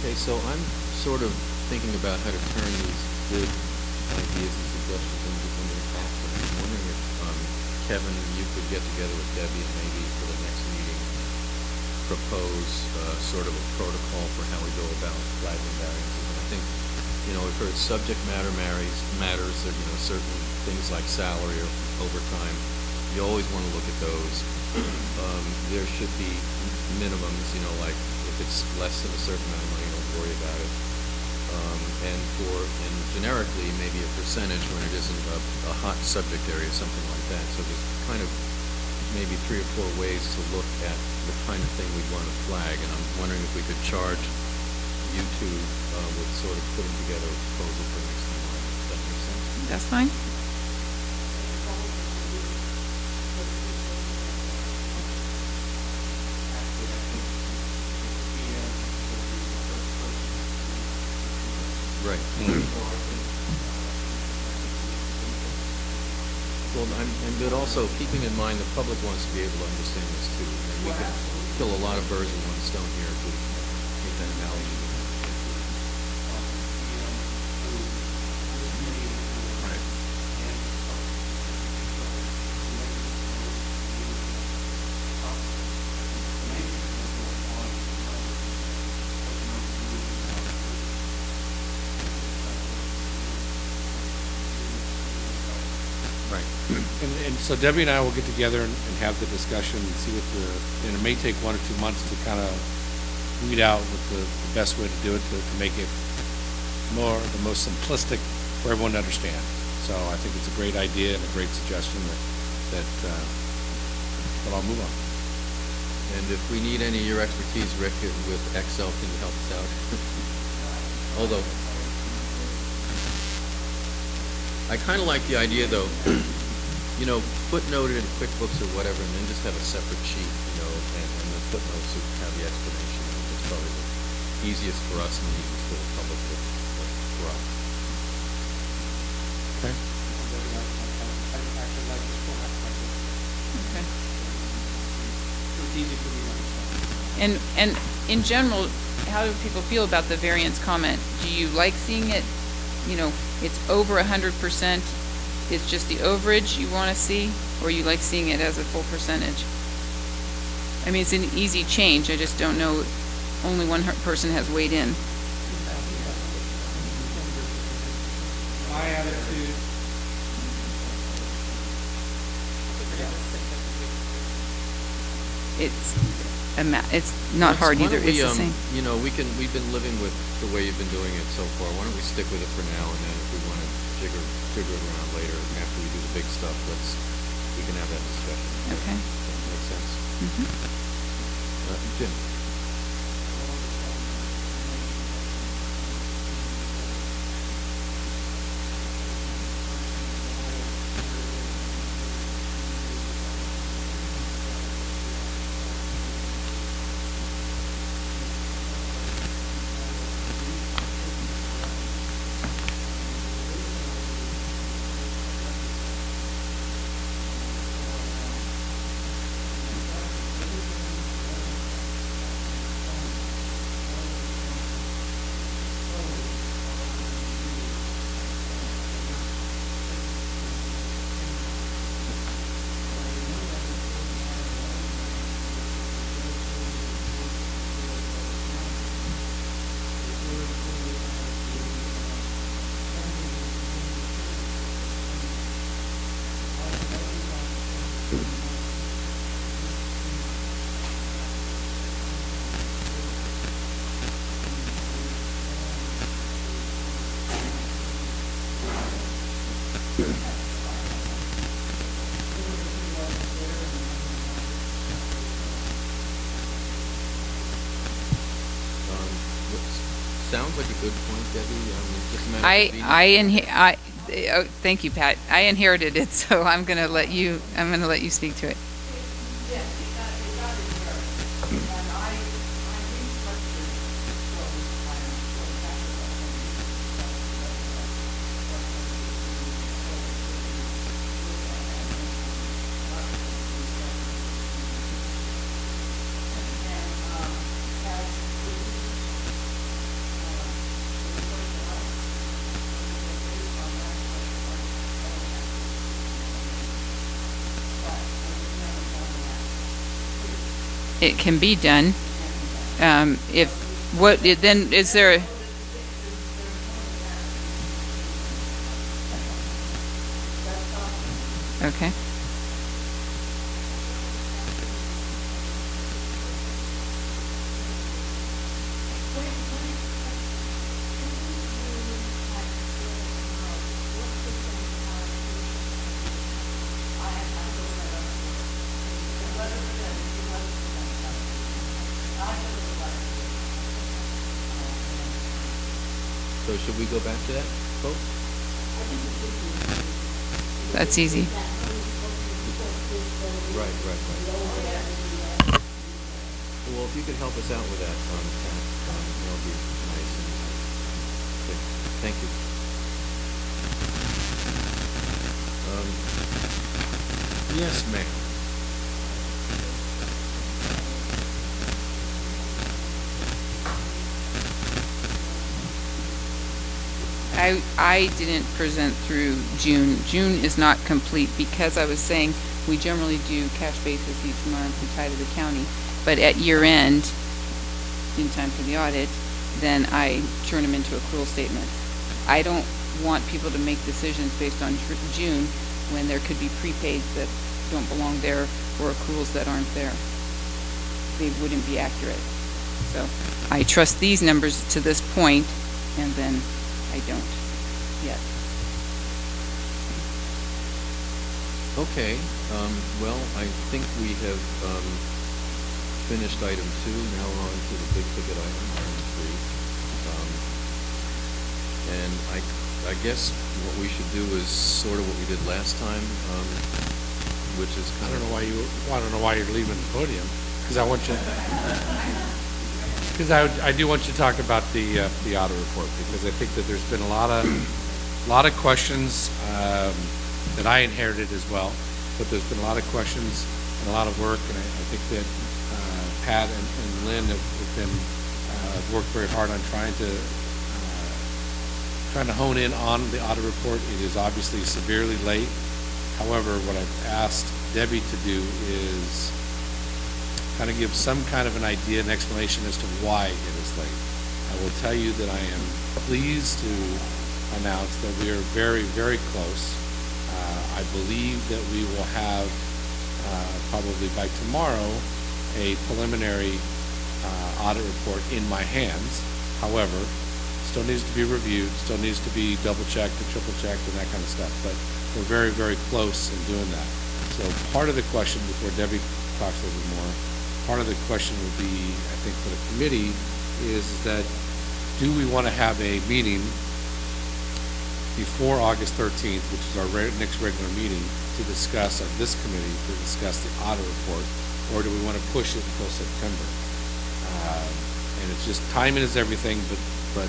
Okay, so I'm sort of thinking about how to turn these good ideas and suggestions into action. I'm wondering if, Kevin, you could get together with Debbie and maybe for the next meeting propose sort of a protocol for how we go about flagging variances. And I think, we've heard subject matter matters, that, certain things like salary or overtime. You always want to look at those. There should be minimums, like if it's less than a certain amount of money, don't worry about it. And generically, maybe a percentage when it isn't a hot subject area, something like that. So there's kind of maybe 3 or 4 ways to look at the kind of thing we'd want to flag. And I'm wondering if we could charge you two with sort of putting together a proposal for next time around. Does that make sense? That's fine. Right. Well, but also keeping in mind the public wants to be able to understand this too. And we could kill a lot of birds with one stone here if we make that analogy. Right. Right. And so Debbie and I will get together and have the discussion and see and it may take 1 or 2 months to kind of weed out what the best way to do it to make it the most simplistic for everyone to understand. So I think it's a great idea and a great suggestion that I'll move on. And if we need any of your expertise, Rick, with Excel, can you help us out? Although, I kind of like the idea, though, footnote it in QuickBooks or whatever, and then just have a separate sheet, and the footnotes would have the explanation. It's probably the easiest for us and the easiest for the public to grok. Okay. Okay. It's easy for me to understand. And in general, how do people feel about the variance comment? Do you like seeing it, it's over 100%, it's just the overage you want to see, or you like seeing it as a full percentage? I mean, it's an easy change, I just don't know, only one person has weighed in. My attitude it's not hard Why either. don't we, It's the same. You know, we've been living with the way you've been doing it so far. Why don't we stick with it for now, and then if we want to jigger it around later after we do the big stuff, we can have that discussion. Okay. That makes sense. Jim? Sounds like a good point, Debbie. Just a matter of thank you, Pat. I inherited it, so I'm going to let you speak to it. It can be done. Then is there? Okay. So should we go back to that, folks? That's easy. Right. Well, if you could help us out with that, Pat, that would be nice. Okay, thank you. Yes, ma'am. I didn't present through June. June is not complete because I was saying we generally do cash basis each month and tie to the county. But at year end, in time for the audit, then I turn them into accrual statements. I don't want people to make decisions based on June when there could be prepaids that don't belong there or accruals that aren't there. They wouldn't be accurate. So I trust these numbers to this point, and then I don't yet. Okay, well, I think we have finished item 2. Now we're on to the big ticket item 3. And I guess what we should do is sort of what we did last time, which is kind I don't know why you're leaving the podium, because I want you. Because I do want you to talk about the audit report, because I think that there's been a lot of questions that I inherited as well, but there's been a lot of questions and a lot of work, and I think that Pat and Lynn have been worked very hard on trying to hone in on the audit report. It is obviously severely late. However, what I've asked Debbie to do is kind of give some kind of an idea and explanation as to why it is late. I will tell you that I am pleased to announce that we are very, very close. I believe that we will have probably by tomorrow a preliminary audit report in my hands. However, still needs to be reviewed, still needs to be double-checked and triple-checked and that kind of stuff. But we're very, very close in doing that. So part of the question, before Debbie talks a little bit more, part of the question would be, I think, for the committee, is that do we want to have a meeting before August 13th, which is our next regular meeting, to discuss, of this committee, to discuss the audit report, or do we want to push it until September? And it's just, timing is everything, but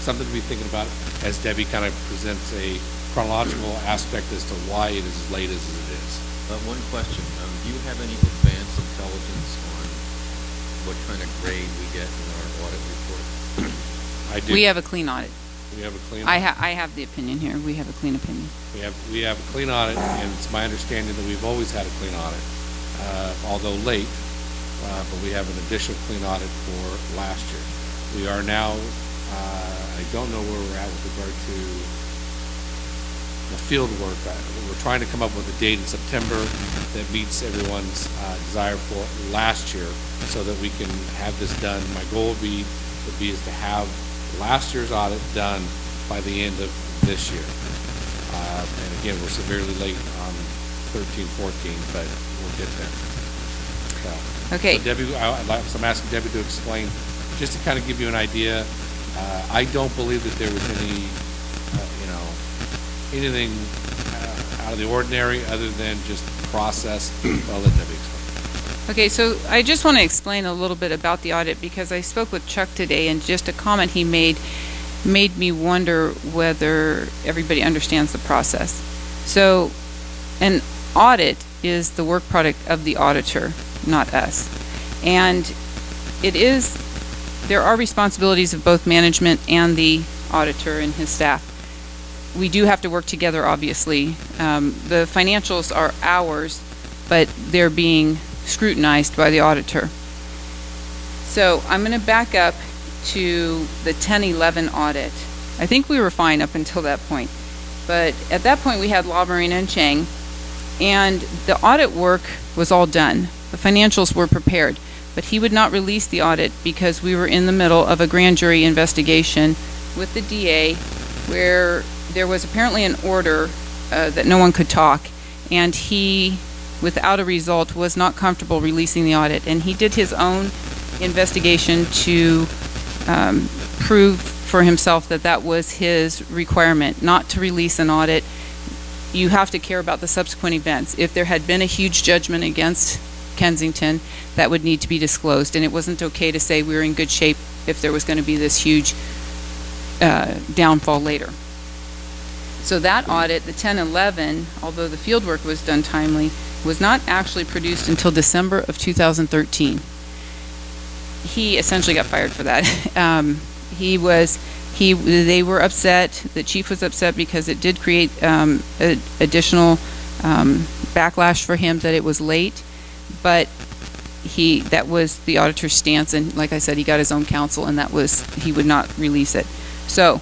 something to be thinking about as Debbie kind of presents a chronological aspect as to why it is as late as it is. One question, do you have any advanced intelligence on what kind of grade we get in our audit report? I do. We have a clean audit. We have a clean I audit. have the opinion here. We have a clean opinion. We have a clean audit, and it's my understanding that we've always had a clean audit, although late, but we have an additional clean audit for last year. We are now, I don't know where we're at with regard to the field work. We're trying to come up with a date in September that meets everyone's desire for last year so that we can have this done. My goal would be is to have last year's audit done by the end of this year. And again, we're severely late on 13, 14, but we'll get there. Okay. So Debbie, so I'm asking Debbie to explain, just to kind of give you an idea. I don't believe that there was any, anything out of the ordinary other than just process. I'll let Debbie explain. Okay, so I just want to explain a little bit about the audit because I spoke with Chuck today, and just a comment he made me wonder whether everybody understands the process. So an audit is the work product of the auditor, not us. And there are responsibilities of both management and the auditor and his staff. We do have to work together, obviously. The financials are ours, but they're being scrutinized by the auditor. So I'm going to back up to the 10-11 audit. I think we were fine up until that point. But at that point, we had Law, Marina, and Chang, and the audit work was all done. The financials were prepared, but he would not release the audit because we were in the middle of a grand jury investigation with the DA where there was apparently an order that no one could talk, and he, without a result, was not comfortable releasing the audit. And he did his own investigation to prove for himself that that was his requirement, not to release an audit. You have to care about the subsequent events. If there had been a huge judgment against Kensington, that would need to be disclosed, and it wasn't okay to say we were in good shape if there was going to be this huge downfall later. So that audit, the 10-11, although the field work was done timely, was not actually produced until December of 2013. He essentially got fired for that. They were upset. The chief was upset because it did create additional backlash for him that it was late. But that was the auditor's stance, and like I said, he got his own counsel, and he would not release it. So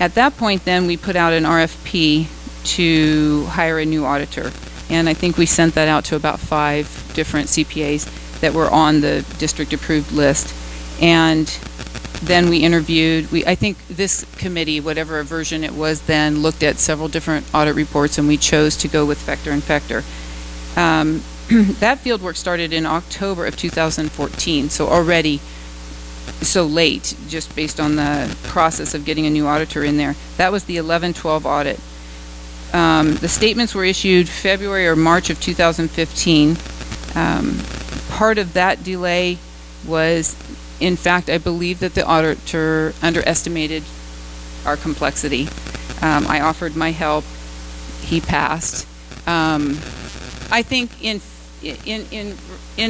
at that point, then we put out an RFP to hire a new auditor, and I think we sent that out to about 5 different CPAs that were on the district-approved list. And then we interviewed. I think this committee, whatever version it was then, looked at several different audit reports, and we chose to go with Fector and Fector. That field work started in October of 2014, so already so late, just based on the process of getting a new auditor in there. That was the 11-12 audit. The statements were issued February or March of 2015. Part of that delay was, in fact, I believe that the auditor underestimated our complexity. I offered my help. He passed. I think in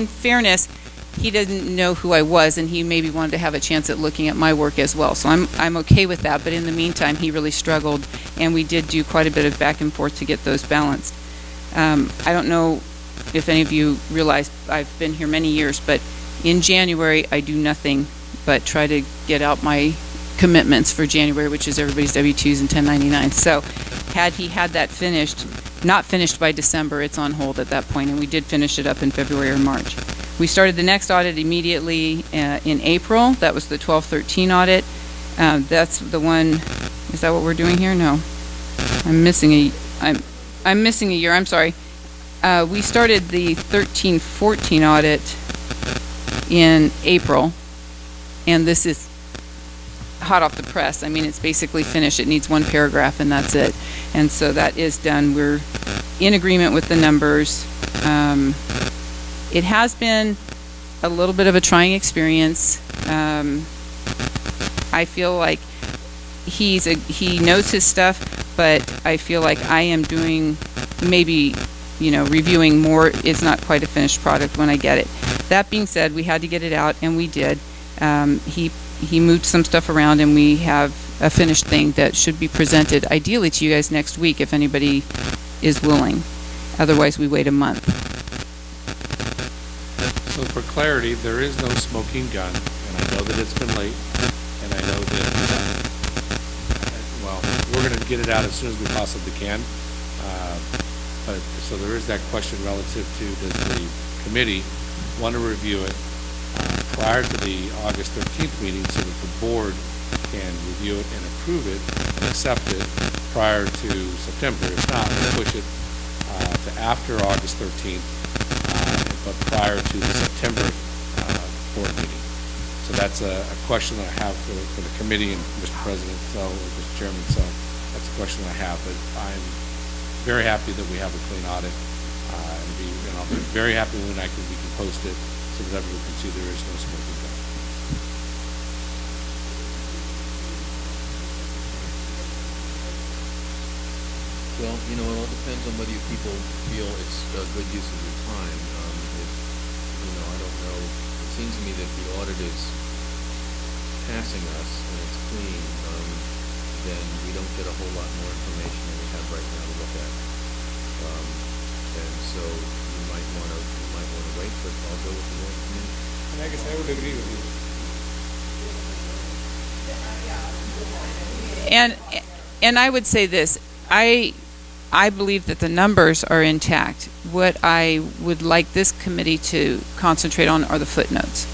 fairness, he didn't know who I was, and he maybe wanted to have a chance at looking at my work as well. So I'm okay with that. But in the meantime, he really struggled, and we did do quite a bit of back and forth to get those balanced. I don't know if any of you realize I've been here many years, but in January I do nothing but try to get out my commitments for January, which is everybody's W-2s and 1099s. So had he had that finished, not finished by December, it's on hold at that point, and we did finish it up in February or March. We started the next audit immediately in April. That was the 12-13 audit. That's the one, is that what we're doing here? No. I'm missing a year, I'm sorry. We started the 13-14 audit in April, and this is hot off the press. I mean, it's basically finished. It needs one paragraph, and that's it. And so that is done. We're in agreement with the numbers. It has been a little bit of a trying experience. I feel like he knows his stuff, but I feel like I am doing maybe, reviewing more. It's not quite a finished product when I get it. That being said, we had to get it out, and we did. He moved some stuff around, and we have a finished thing that should be presented ideally to you guys next week if anybody is willing. Otherwise, we wait a month. So for clarity, there is no smoking gun, and I know that it's been late, and I know that, we're going to get it out as soon as we possibly can. But so there is that question relative to, does the committee want to review it prior to the August 13th meeting so that the board can review it and approve it and accept it prior to September? If not, we'll push it to after August 13th, but prior to the September board meeting. So that's a question that I have for the committee and Mr. President, or Mr. Chairman. So that's a question I have. But I'm very happy that we have a clean audit, and I'll be very happy when we can post it so that everyone can see there is no smoking gun. Well, it all depends on whether you people feel it's a good use of your time. I don't know. It seems to me that the audit is passing us and it's clean, then we don't get a whole lot more information than we have right now to look at. And so you might want to wait, but I'll go with the audit committee. And I guess I would agree with you. And I would say this, I believe that the numbers are intact. What I would like this committee to concentrate on are the footnotes.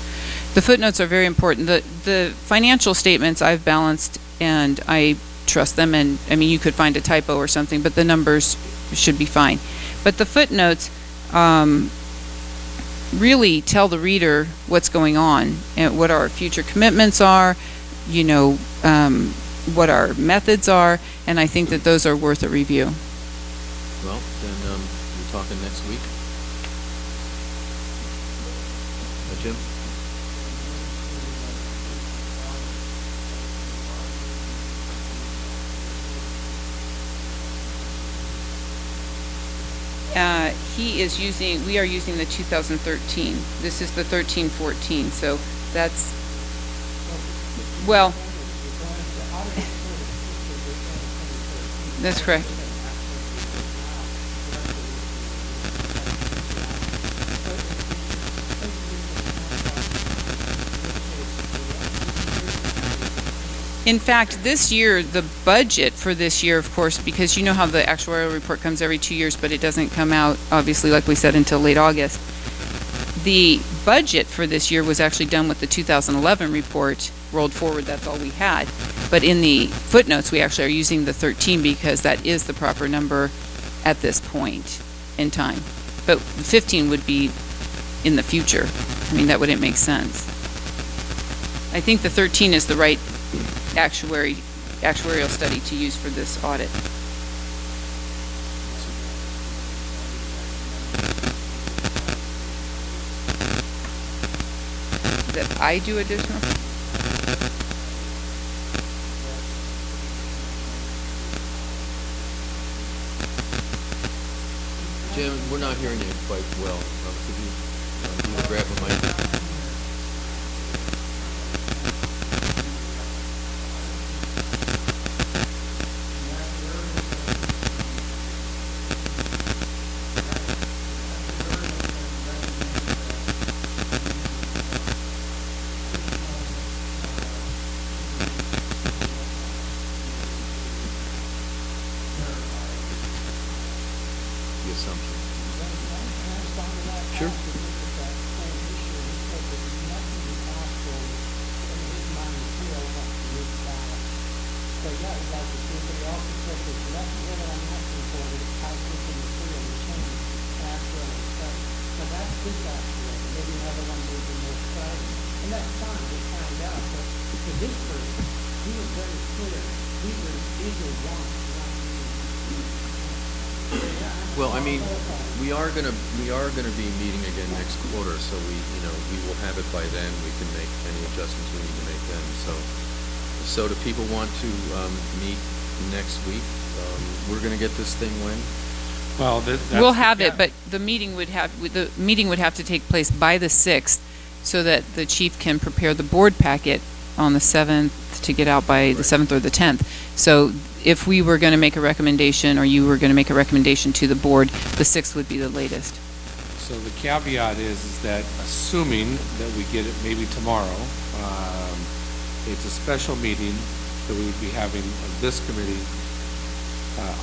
The footnotes are very important. The financial statements I've balanced and I trust them, and I mean you could find a typo or something, but the numbers should be fine. But the footnotes really tell the reader what's going on and what our future commitments are, what our methods are, and I think that those are worth a review. Well, then we're talking next week. Jim? We are using the 2013. This is the 13-14, so that's, well, that's correct. In fact, this year, the budget for this year, of course, because you know how the actuarial report comes every 2 years, but it doesn't come out, obviously, like we said, until late August. The budget for this year was actually done with the 2011 report, rolled forward, that's all we had. But in the footnotes, we actually are using the 13 because that is the proper number at this point in time. But 15 would be in the future. I mean, that wouldn't make sense. I think the 13 is the right actuarial study to use for this audit. That I do additional? Jim, we're not hearing you quite well. Could you grab a mic? Sure. would like to see, but he also said that the lesson here that I'm asking for is how frequent material will change naturally. So that's his aspect. Maybe another one will be more exciting. And that's fine to find out, but for this person, he was very clear. These are wants. Well, I mean, we are gonna be meeting again next quarter, so we will have it by then. We can make any adjustments we need to make then. So do people want to meet next week? We're gonna get this thing when? Well, We'll have it, but the meeting would have to take place by the 6th, so that the chief can prepare the board packet on the 7th to get out by the 7th or the 10th. So if we were going to make a recommendation, or you were going to make a recommendation to the board, the 6th would be the latest. So the caveat is that assuming that we get it maybe tomorrow, it's a special meeting that we would be having of this committee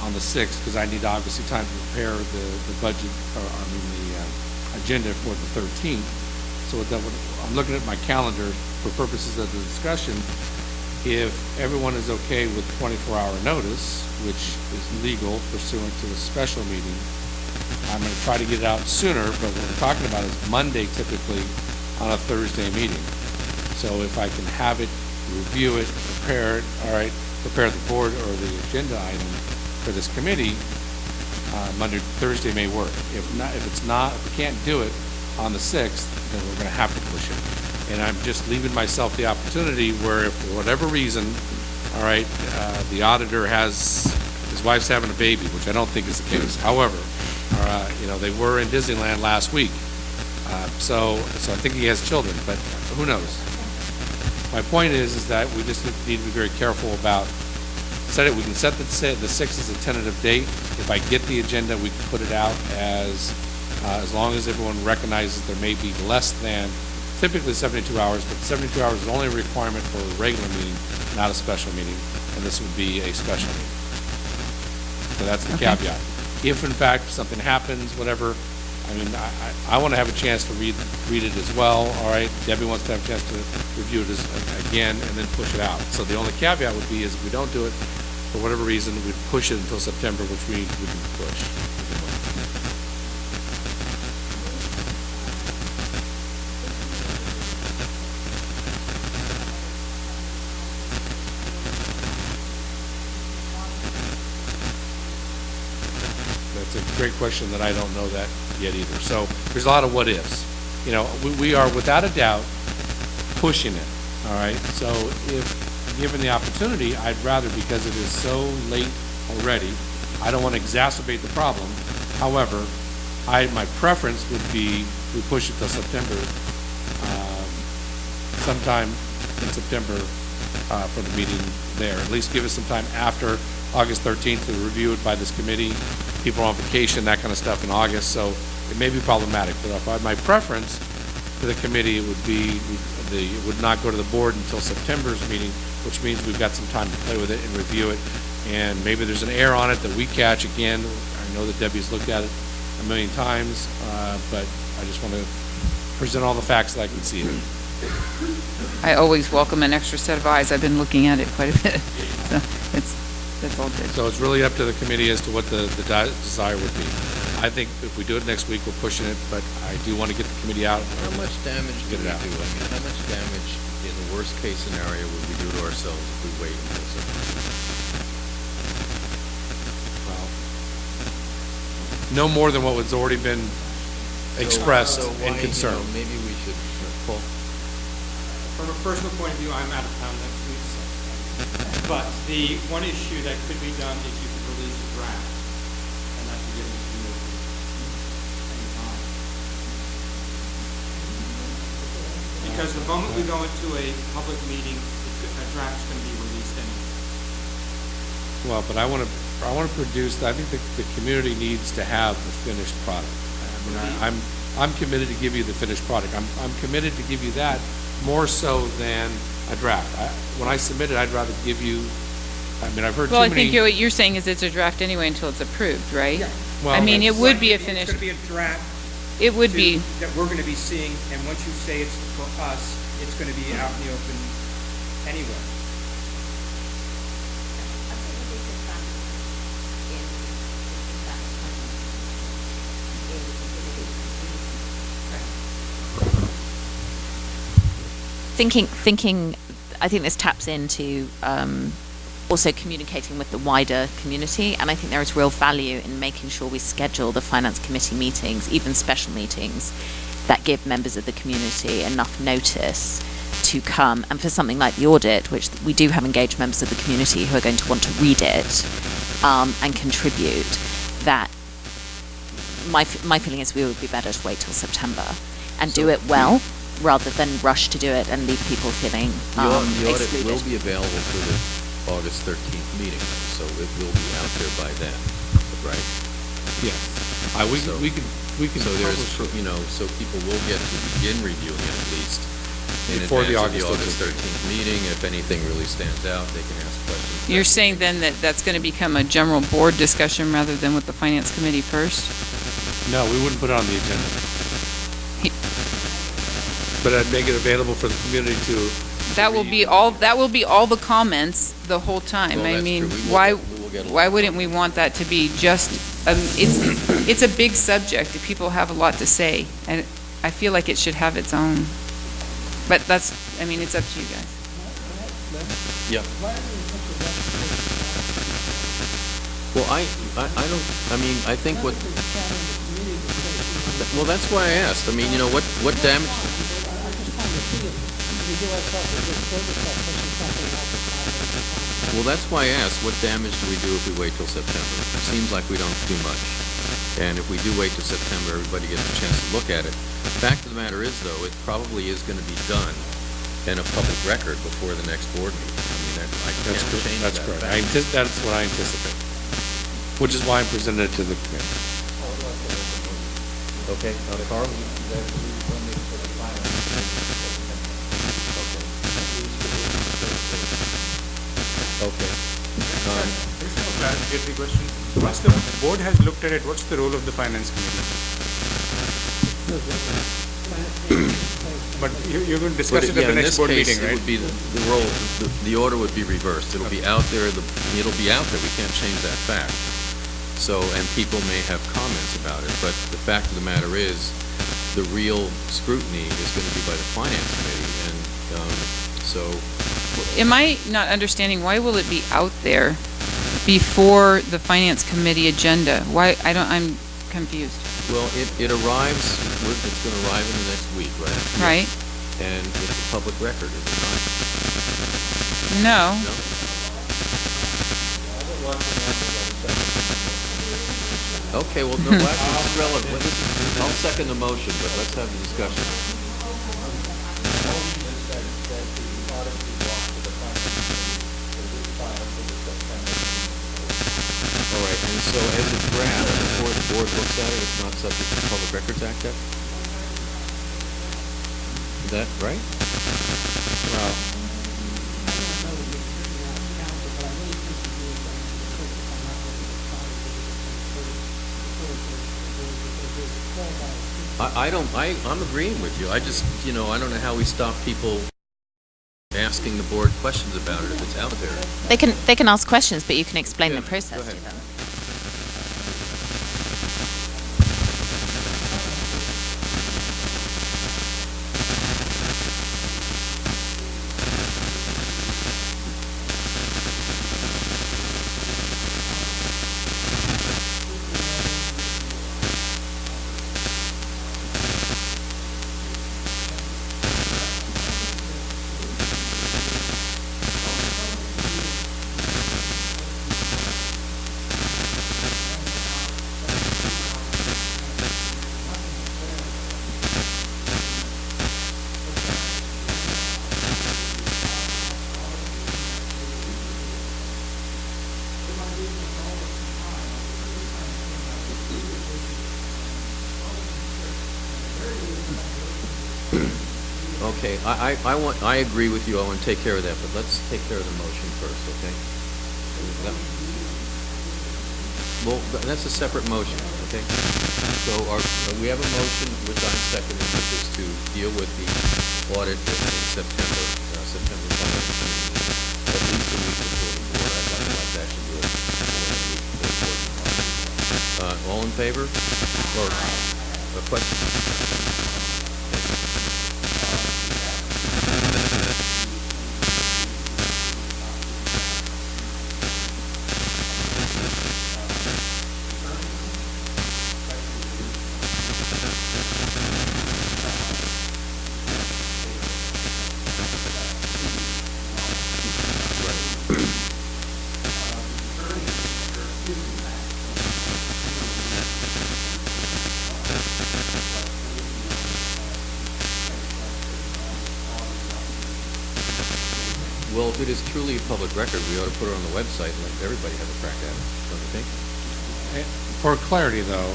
on the 6th, because I need obviously time to prepare the budget, the agenda for the 13th. So I'm looking at my calendar for purposes of the discussion. If everyone is okay with 24-hour notice, which is legal pursuant to a special meeting, I'm going to try to get it out sooner, but what we're talking about is Monday typically on a Thursday meeting. So if I can have it, review it, prepare it, prepare the board or the agenda item for this committee, Monday, Thursday may work. If we can't do it on the 6th, then we're going to have to push it. And I'm just leaving myself the opportunity where, if for whatever reason, the auditor his wife's having a baby, which I don't think is the case. However, they were in Disneyland last week, so I think he has children, but who knows? My point is that we just need to be very careful about we can set the 6th as a tentative date. If I get the agenda, we can put it out as long as everyone recognizes there may be less than typically 72 hours, but 72 hours is only a requirement for a regular meeting, not a special meeting, and this would be a special meeting. So that's the caveat. If in fact something happens, whatever, I want to have a chance to read it as well. All right, Debbie wants to have a chance to review it again and then push it out. So the only caveat would be is if we don't do it for whatever reason, we'd push it until September, which means we can push. That's a great question that I don't know that yet either. So there's a lot of what ifs. We are without a doubt pushing it. All right. So if given the opportunity, I'd rather, because it is so late already, I don't want to exacerbate the problem. However, my preference would be we push it till September, sometime in September for the meeting there. At least give us some time after August 13th to review it by this committee. People are on vacation, that kind of stuff in August, so it may be problematic. But if my preference to the committee, it would not go to the board until September's meeting, which means we've got some time to play with it and review it. And maybe there's an error on it that we catch again. I know that Debbie's looked at it a million times, but I just want to present all the facts that I can see it. I always welcome an extra set of eyes. I've been looking at it quite a bit, so that's all good. So it's really up to the committee as to what the desire would be. I think if we do it next week, we're pushing it, but I do want to get the committee out. How much damage do we do? How much damage in the worst case scenario would we do to ourselves if we wait until September? Well, no more than what was already been expressed and concerned. Maybe we should, Paul? From a personal point of view, I'm out of town next week, so. But the one issue that could be done is you could release a draft, and that could give it to you any time. Because the moment we go into a public meeting, a draft's going to be released anyway. Well, but I want to produce. I think the community needs to have the finished product. I'm committed to give you the finished product. I'm committed to give you that more so than a draft. When I submit it, I'd rather give you. I've heard. Well, I think what you're saying is it's a draft anyway until it's approved, right? Yeah. Well, it would be a finished. It's going to be a draft. It would be that we're going to be seeing, and once you say it's for us, it's going to be out in the open anyway. thinking, I think this taps into also communicating with the wider community, and I think there is real value in making sure we schedule the Finance Committee meetings, even special meetings, that give members of the community enough notice to come, and for something like the audit, which we do have engaged members of the community who are going to want to read it and contribute, that my feeling is we would be better to wait till September and do it well, rather than rush to do it and leave people feeling The audit excluded. will be available for the August 13th meeting, so it will be out there by then, right? Yes. We can So there's, publish it. so people will get to begin reviewing it at least in Before the advance of the August August 13th meeting. If anything really stands out, they can ask questions. You're saying then that that's going to become a general board discussion rather than with the Finance Committee first? No, we wouldn't put it on the agenda. But I'd make it available for the community to. That will be all the comments the whole time. Well, I that's mean, true. We will why get a lot why of wouldn't we want that to be just, it's a big subject. People have a lot to say, and I feel like it should have its own. But that's, I mean, it's up to you guys. Yeah. Well, I don't, I mean, I think what, well, that's why I asked. I mean, what damage, well, that's why I asked, what damage do we do if we wait till September? It seems like we don't do much. And if we do wait till September, everybody gets a chance to look at it. Fact of the matter is, though, it probably is going to be done in a public record before the next board meeting. I mean, I can't change that. That's correct. That's what I anticipate, which is why I presented it to the committee. Okay, Carl? Okay. Just a clarificatory question. Once the board has looked at it, what's the role of the Finance Committee? But you're going to discuss it at the next board meeting, right? In this case, it would be the role, the order would be reversed. It'll be out there, it'll be out there, we can't change that fact. So, and people may have comments about it, but the fact of the matter is, the real scrutiny is going to be by the Finance Committee, and so. Am I not understanding, why will it be out there before the Finance Committee agenda? Why, I'm confused. Well, it arrives, it's going to arrive in the next week, right? Right. And it's a public record, is it not? No. No? Okay, well, no, actually, it's relevant. I'll second the motion, but let's have the discussion. All right, and so as a draft, before the board looks at it, it's not subject to the Public Records Act yet? Is that right? Well, I'm agreeing with you. I just, I don't know how we stop people asking the board questions about it if it's out there. They can ask questions, but you can explain the process go ahead. to them. Okay, I agree with you. I want to take care of that, but let's take care of the motion first, okay? Well, that's a separate motion, okay? So we have a motion which I'm seconding, which is to deal with the audit in September 5th, at least a week before the board. I'd like to actually do it more than a week before the board. All in favor? Or a question? Well, if it is truly a public record, we ought to put it on the website and let everybody have a crack at it, don't you think? For clarity, though,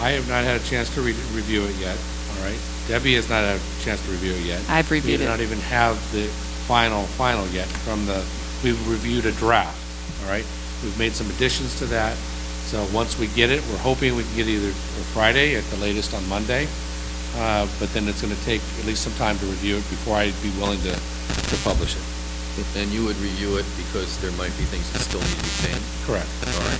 I have not had a chance to review it yet, all right? Debbie has not had a chance to review it yet. I've reviewed We it. do not even have the final yet we've reviewed a draft, all right? We've made some additions to that, so once we get it, we're hoping we can get either Friday at the latest on Monday, but then it's gonna take at least some time to review it before I'd be willing to publish it. And you would review it because there might be things that still need to be changed? Correct. All right.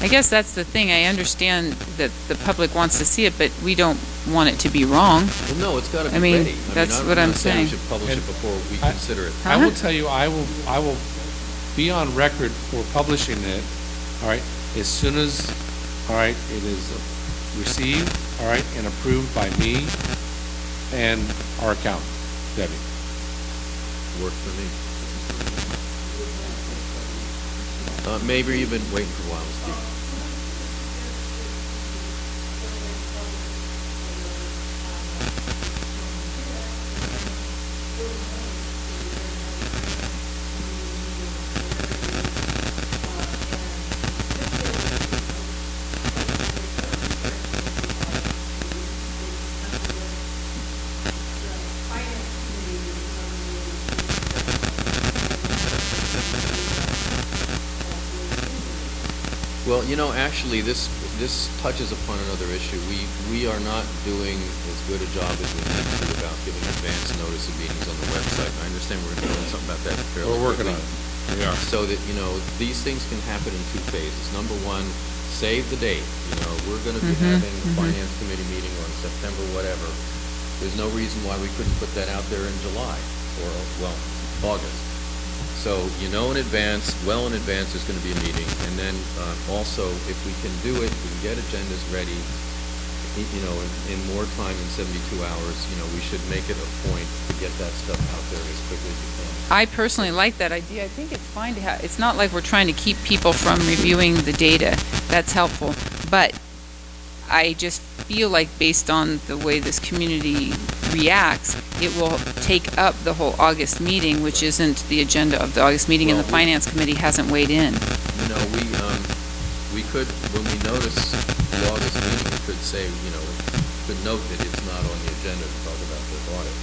I guess that's the thing. I understand that the public wants to see it, but we don't want it to be wrong. Well, no, it's got to be I mean, ready. that's what I'm not saying. We should publish it before we consider it. I will tell you, I will be on record for publishing it, all right, as soon as, all right, it is received, all right, and approved by me and our accountant, Debbie. Worked for me. Maybe you've been waiting for a while, Steve. Well, you know, actually, this touches upon another issue. We are not doing as good a job as we need to about giving advance notice of meetings on the website. I understand we're going to be doing something about that fairly We're working on quickly. it. We are. So that, you know, these things can happen in two phases. Number one, save the date. You know, we're going to be having a finance committee meeting on September whatever. There's no reason why we couldn't put that out there in July or, well, August. So you know in advance, well in advance, there's going to be a meeting. And then also, if we can do it, we can get agendas ready, you know, in more time than 72 hours, you know, we should make it a point to get that stuff out there as quickly as we can. I personally like that idea. I think it's fine to have, it's not like we're trying to keep people from reviewing the data. That's helpful. But I just feel like based on the way this community reacts, it will take up the whole August meeting, which isn't the agenda of the August meeting, and the Finance Committee hasn't weighed in. You know, we could, when we notice the August meeting, we could say, you know, could note that it's not on the agenda to talk about the audit.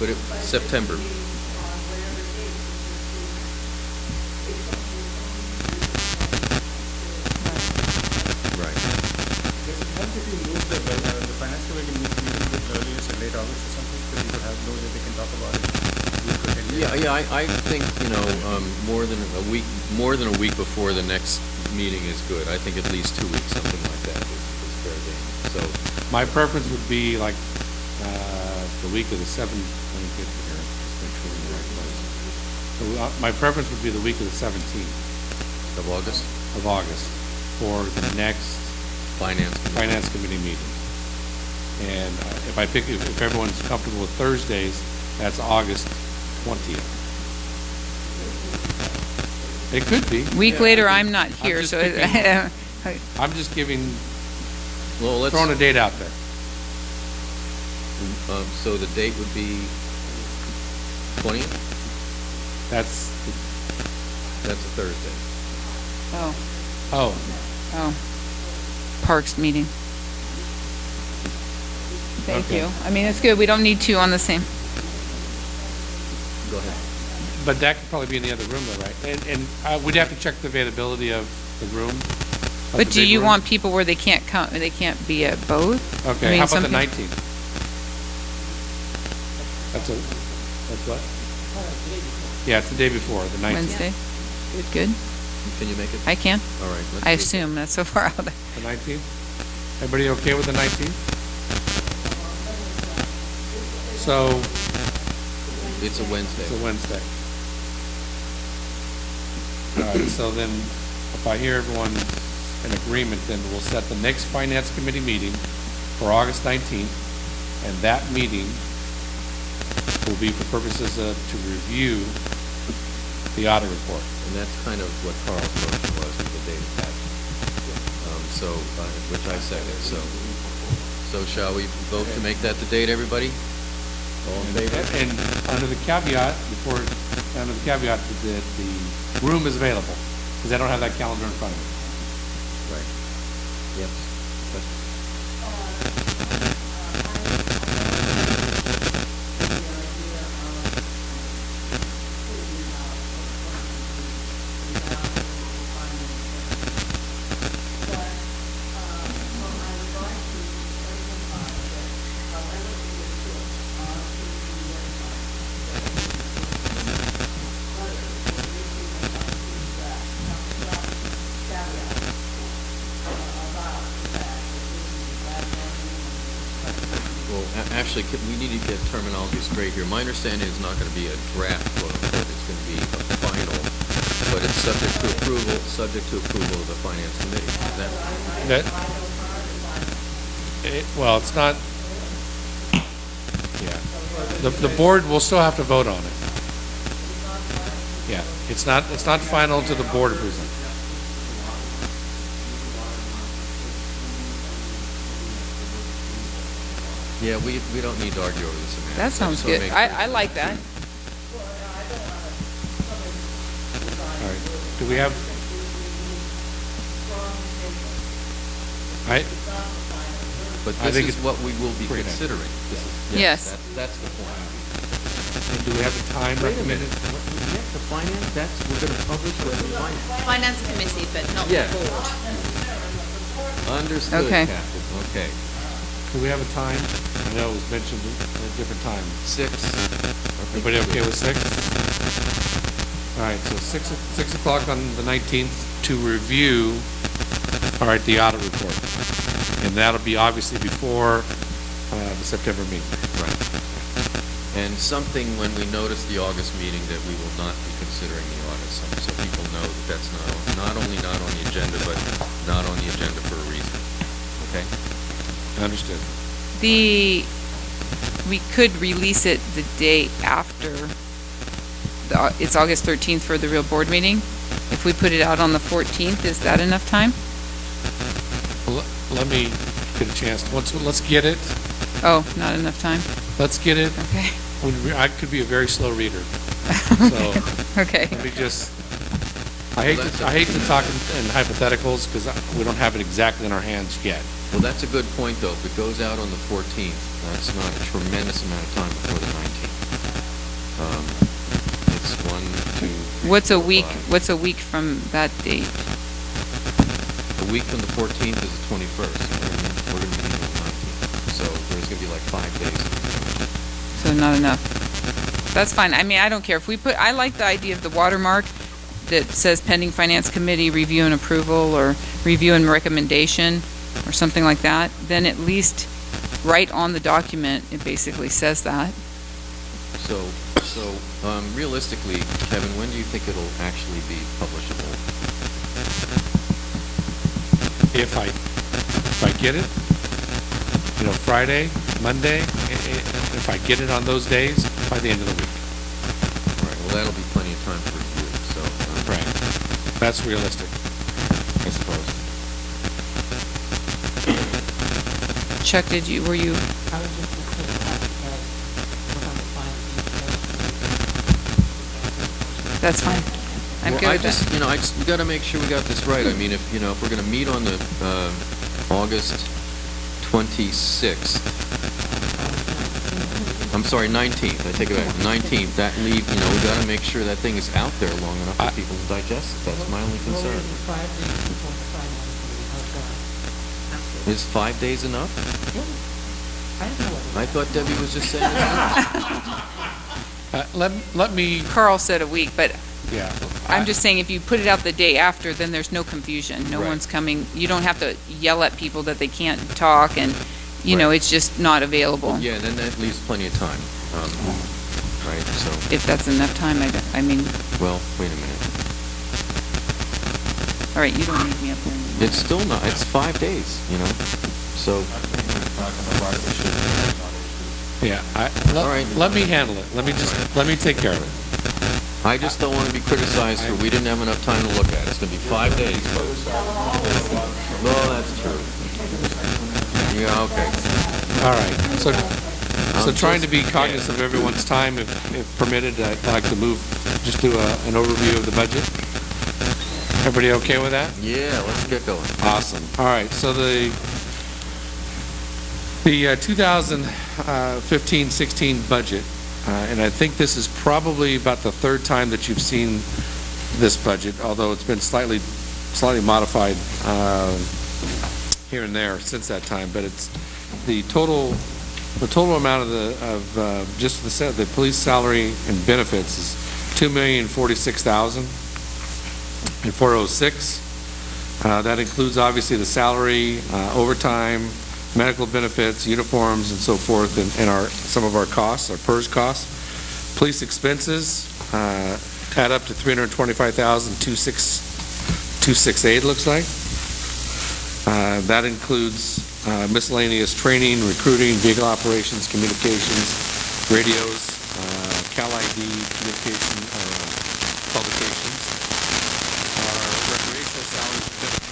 But September. Right. Help if you move the finance committee meeting a bit earlier, so late August or something, so you could have know that they can talk about it. Yeah, I think, you know, more than a week before the next meeting is good. I think at least 2 weeks, something like that is fair game. So My preference would be like the week of the 7th. Let me get here, just make sure we're in the right place. So my preference would be the week of the 17th. Of August? Of August, for the next Finance Committee meeting. And if everyone's comfortable with Thursdays, that's August 20th. It could be. Week later, I'm not here, so. I'm just giving, well, throwing a date out there. So the date would be 20th? That's a Thursday. Oh. Parks meeting. Thank Okay. you. I mean, it's good. We don't need two on the same. Go ahead. But that could probably be in the other room though, right? And we'd have to check the availability of the room. of But the do big you room. want people where they can't come, they can't be at both? Okay, I mean, how about the some 19th? That's what? Yeah, it's the day before, the 19th. Wednesday? Good? Can you make it? I can. All right. let's I do it. assume that's so far out there. The 19th? Everybody okay with the 19th? So, It's a Wednesday. it's a Wednesday. All right, so then, if I hear everyone in agreement, then we'll set the next Finance Committee meeting for August 19th, and that meeting will be for purposes to review the audit report. And that's kind of what Carl's motion was with the date attached. Which I second. So shall we vote to make that the date, everybody? All in favor? And under the caveat, that the room is available, because I don't have that calendar in front of me. Right. Yes. Actually, we need to get terminology straight here. My understanding is not going to be a draft, quote unquote. It's going to be a final, but it's subject to approval of the finance committee. Is that right? Well, it's not. Yeah, the board will still have to vote on it. Yeah, it's not final to the board approves it. Yeah, we don't need to argue over this. That sounds good. I like that. All right. Do we have? But this is what we will be considering. This is, yes. That's the point. And do we have the time? Wait a minute. The finance. We're going to publish with the finance. Finance committee, but not the board. Understood, Okay. Captain. Okay. Do we have a time? I know it was mentioned at a different time. 6. Everybody okay with 6? All right, so 6 o'clock on the 19th to review, the audit report. And that'll be obviously before the September meeting. Right. And something when we notice the August meeting that we will not be considering the audit, so people know that that's not only not on the agenda, but not on the agenda for a reason. Okay? Understood. We could release it the day after. It's August 13th for the real board meeting. If we put it out on the 14th, is that enough time? Well, let me get a chance. Let's get it. Oh, not enough time? Let's get it. Okay. I could be a very slow reader. So okay. Let me just. I hate to talk in hypotheticals because we don't have it exactly in our hands yet. Well, that's a good point, though. If it goes out on the 14th, that's not a tremendous amount of time before the 19th. It's 1, 2, 3, What's a 4, week? 5. What's a week from that date? A week from the 14th is the 21st. We're going to be meeting on the 19th. So there's going to be like 5 days. So not enough. That's fine. I mean, I don't care if we put. I like the idea of the watermark that says pending finance committee review and approval, or review and recommendation, or something like that. Then at least right on the document, it basically says that. So realistically, Kevin, when do you think it'll actually be publishable? If I get it, Friday, Monday, if I get it on those days, by the end of the week. All right. Well, that'll be plenty of time for review. So right. That's realistic, I suppose. Chuck, were you? That's fine. I'm good with that. We got to make sure we got this right. I mean, if we're going to meet on the August 26th, I'm sorry, 19th. I take it back. 19th. That we got to make sure that thing is out there long enough for people to digest it. That's my only concern. Is 5 days enough? I thought Debbie was just saying it's Let me. Carl said a week, but yeah. I'm just saying if you put it out the day after, then there's no confusion. No one's coming. You don't have to yell at people that they can't talk, and it's just not available. Well, yeah, then that leaves plenty of time. Right. So. If that's enough time, I mean. Well, wait a minute. All right, you don't need me up there anymore. It's still not. It's 5 days. So. Yeah. Let me handle it. Let me take care of it. I just don't want to be criticized for we didn't have enough time to look at it. It's going to be 5 days, folks. Well, that's true. Yeah, okay. All right. So So trying to be cognizant of everyone's time, if permitted, I'd like to just do an overview of the budget. Everybody okay with that? Yeah, let's get going. Awesome. All right, so the 2015-16 budget, and I think this is probably about the third time that you've seen this budget, although it's been slightly modified here and there since that time. But it's the total amount of just the police salary and benefits is $2,046,406. That includes obviously the salary, overtime, medical benefits, uniforms, and so forth, and some of our costs, our PERS costs. Police expenses add up to $325,268, looks like. That includes miscellaneous training, recruiting, vehicle operations, communications, radios, Cal ID, communication publications. Our recreational salaries and benefits.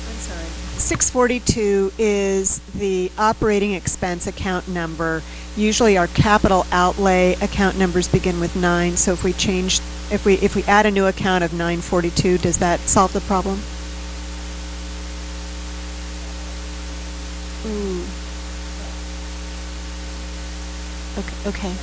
I'm sorry. 642 is the operating expense account number. Usually our capital outlay account numbers begin with 9, so if we add a new account of 942, does that solve the problem? Ooh. Okay.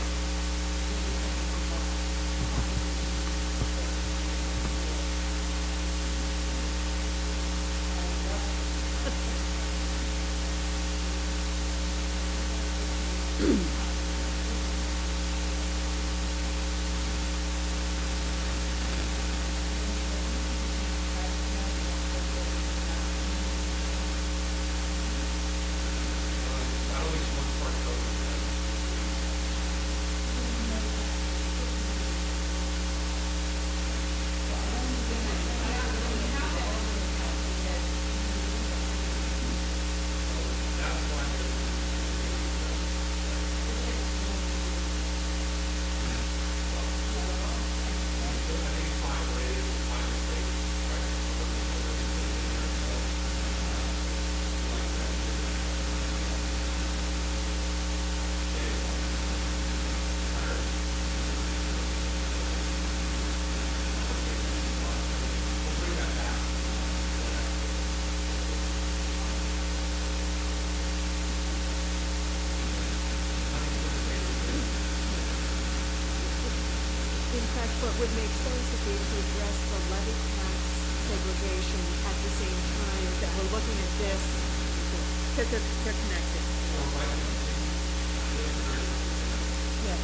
In fact, what would make sense would be to address the levy tax segregation at the same time that we're looking at this, because they're connected. Yeah.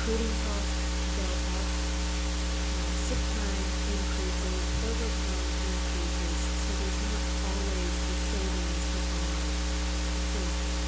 recruiting costs go up, sick time increases, overtime increases, so there's not always the savings that one might think there is.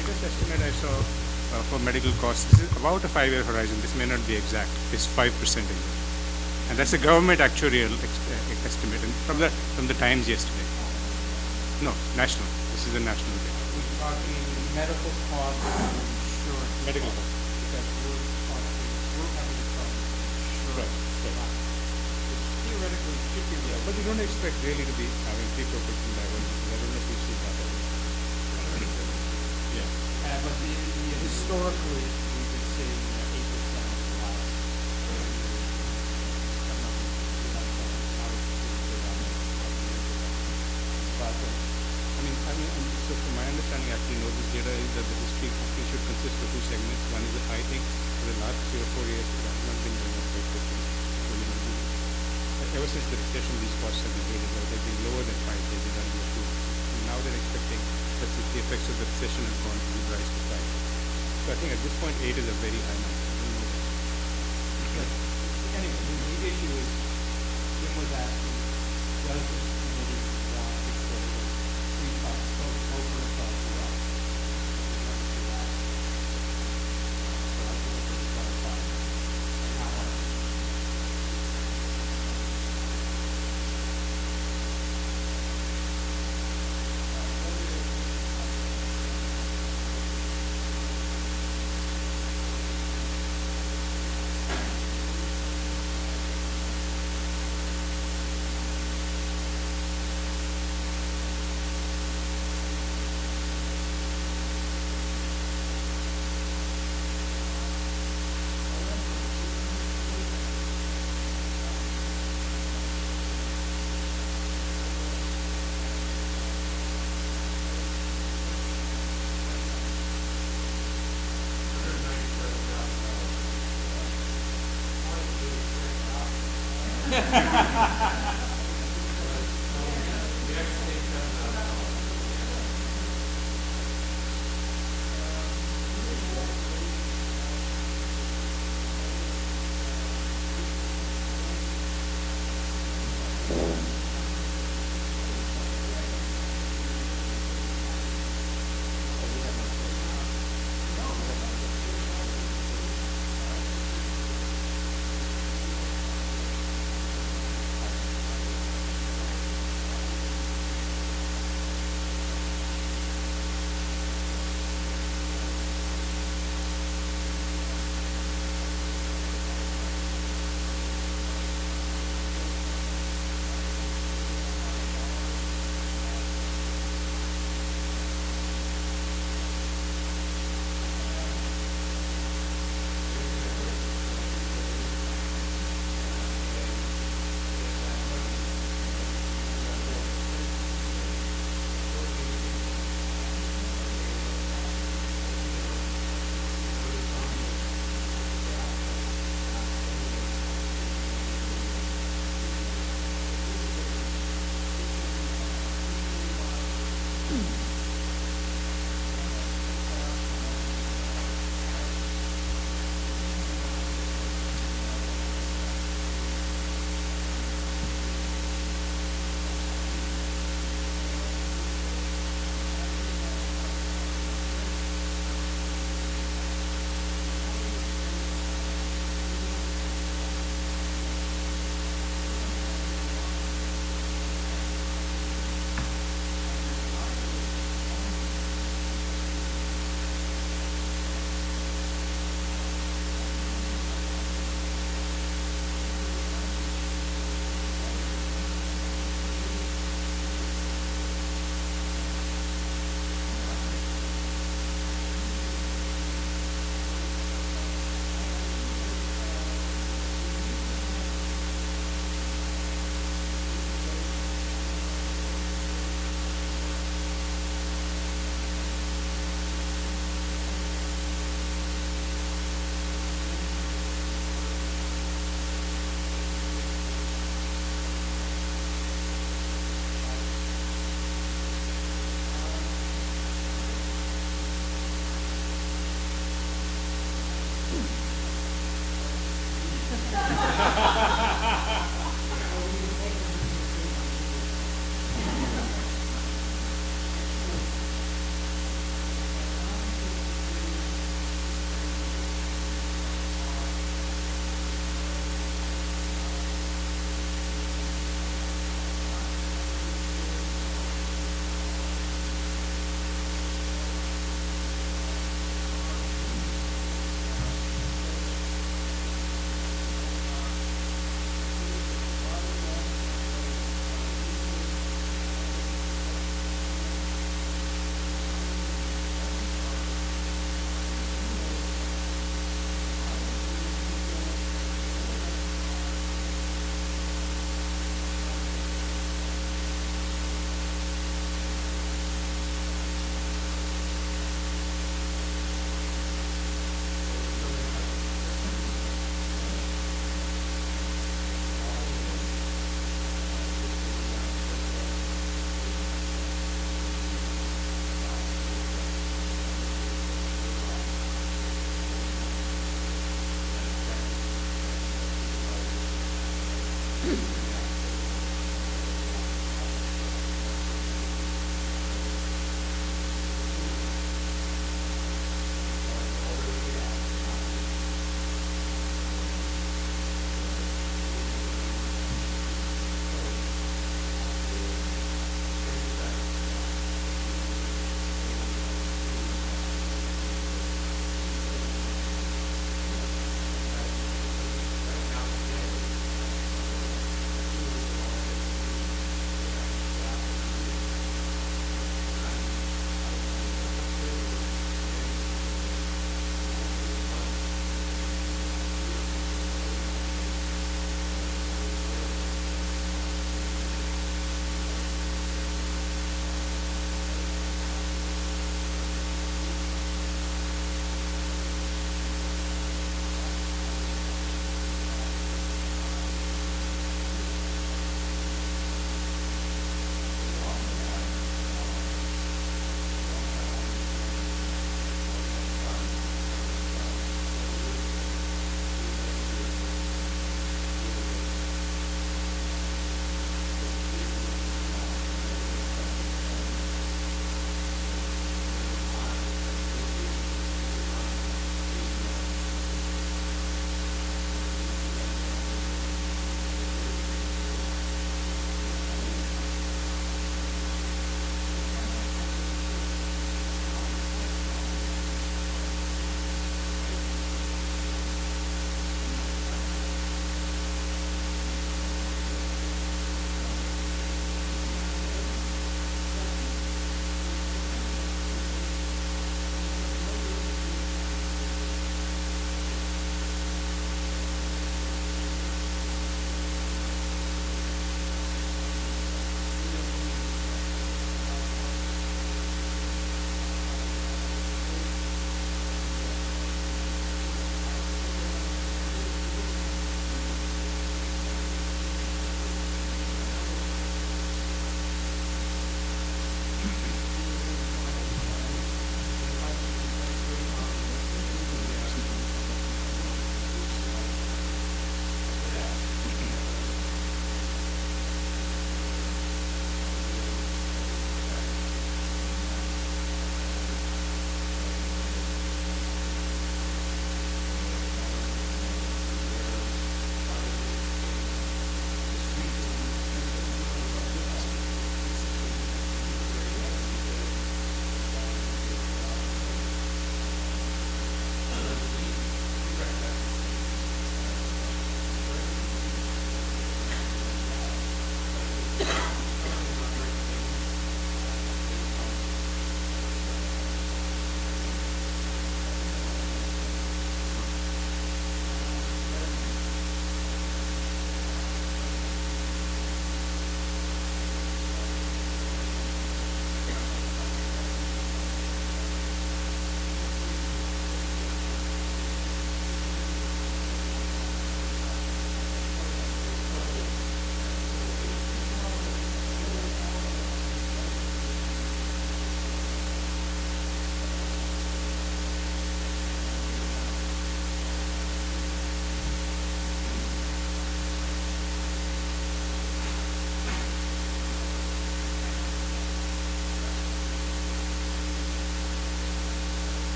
latest estimate I saw for medical costs, this is about a 5-year horizon. This may not be exact. It's 5% a year, and that's a government actuarial estimate, and from the Times yesterday. No, national. This is a national data. We're talking medical costs and insurance. Medical costs. Because we're having a problem. Right. Theoretically, it should be real. But you don't expect really to be having 3-4% divergence. I don't know if we've seen that already. Yeah. But historically, we've been seeing 8% of the last But, so from my understanding, actually, know this data is that the history actually should consist of two segments. One is that I think for the last 3 or 4 years, it has not been going up quite quickly. Ever since the recession, these costs have been really low. They've been lower than 5 years, they're running at 2. And now they're expecting that the effects of the recession have gone to rise to 5. So I think at this point, 8 is a very high number. I don't know that. But anyway, the issue is, Jim was asking, does this committee want to go over the top well? So I think it's clarify how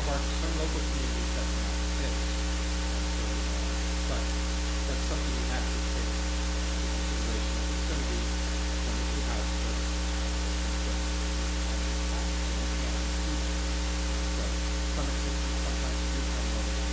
some local communities that's not the case. But that's something we have to take into consideration. It's going to be one of the houses. Some existing, sometimes do come local.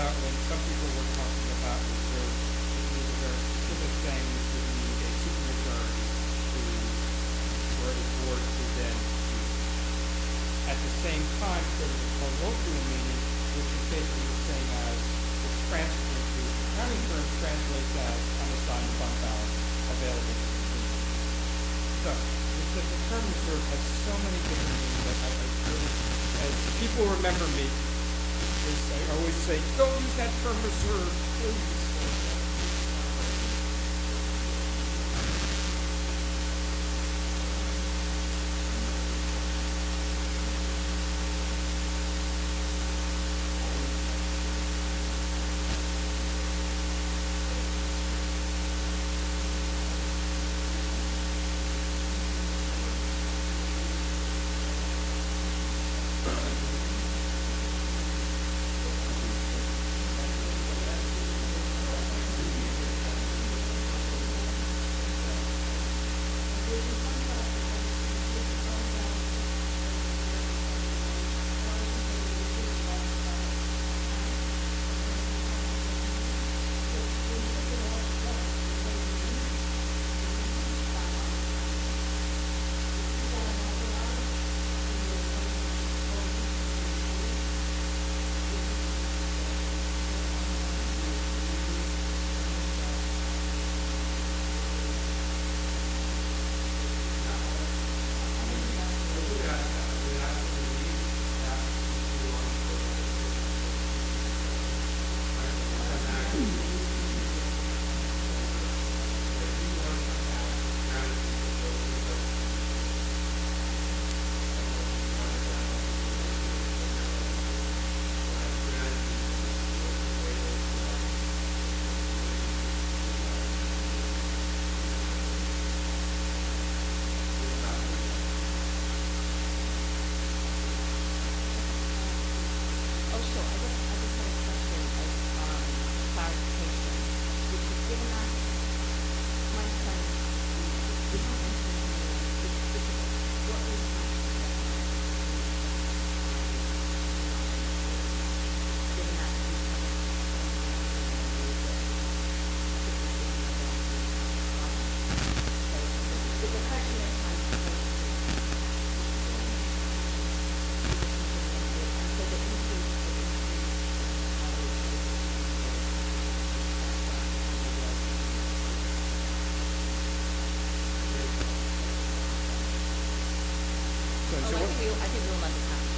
about when some people were talking about reserve, it was a very specific thing, which would need a supermajority for a board to then use. At the same time, there was a colloquial meaning, which is basically the same as accounting firm translates as unassigned fund balance available to consumers. So, the term reserve has so many different meanings that I really, as people remember me, I always say, don't use that term reserve, please.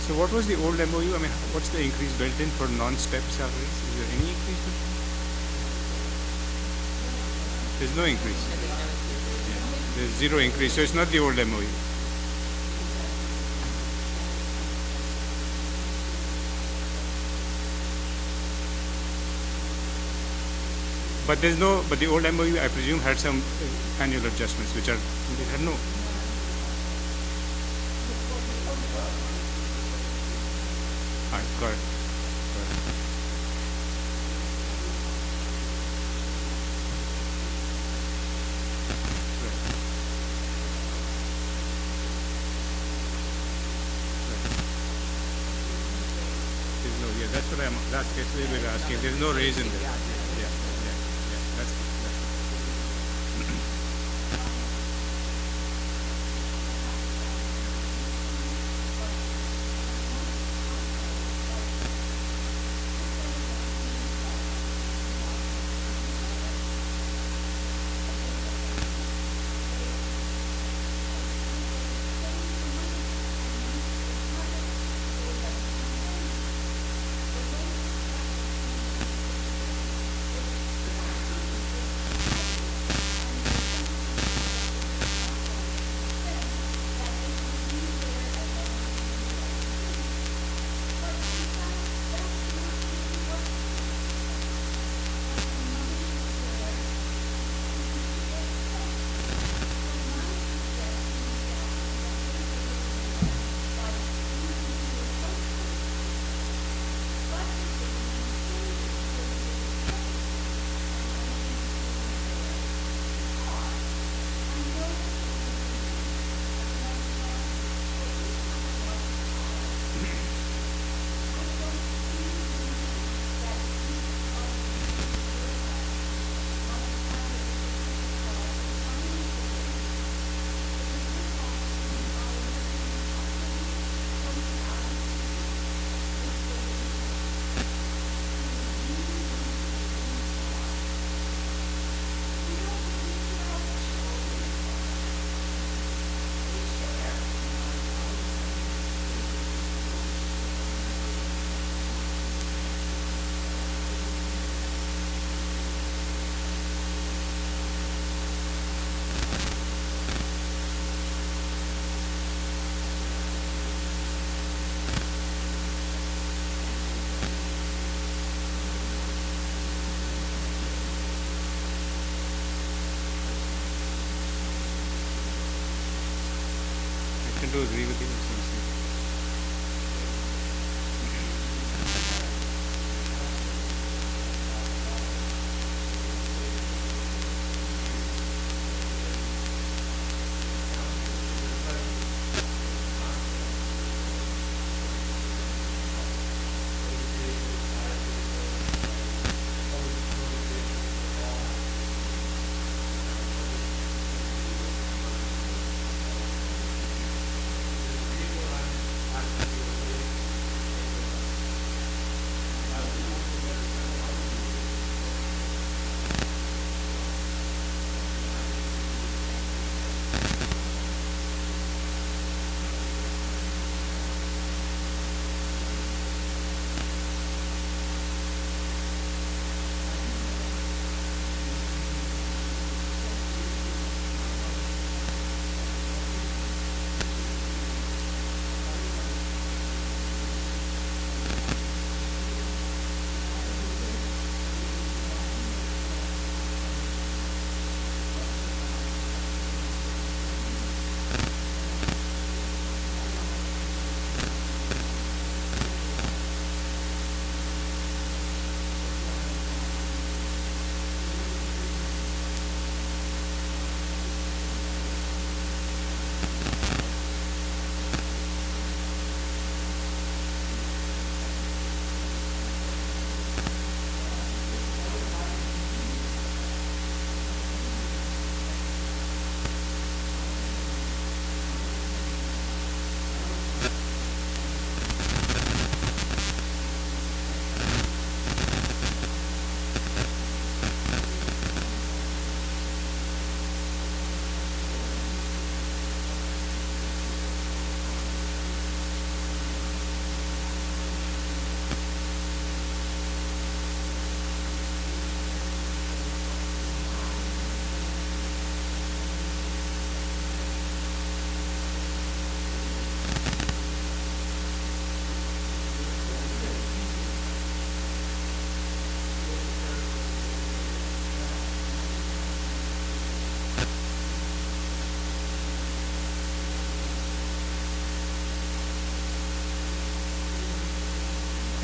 So what was the old MOU? I mean, what's the increase built in for non-step salaries? Is there any increase built in? There's no increase. Yeah. There's zero increase. So it's not the old MOU. But the old MOU, I presume, had some annual adjustments, which they had no. Got it. That's what that's what we're asking. There's no raise in there. Yeah. That's tend to agree with you.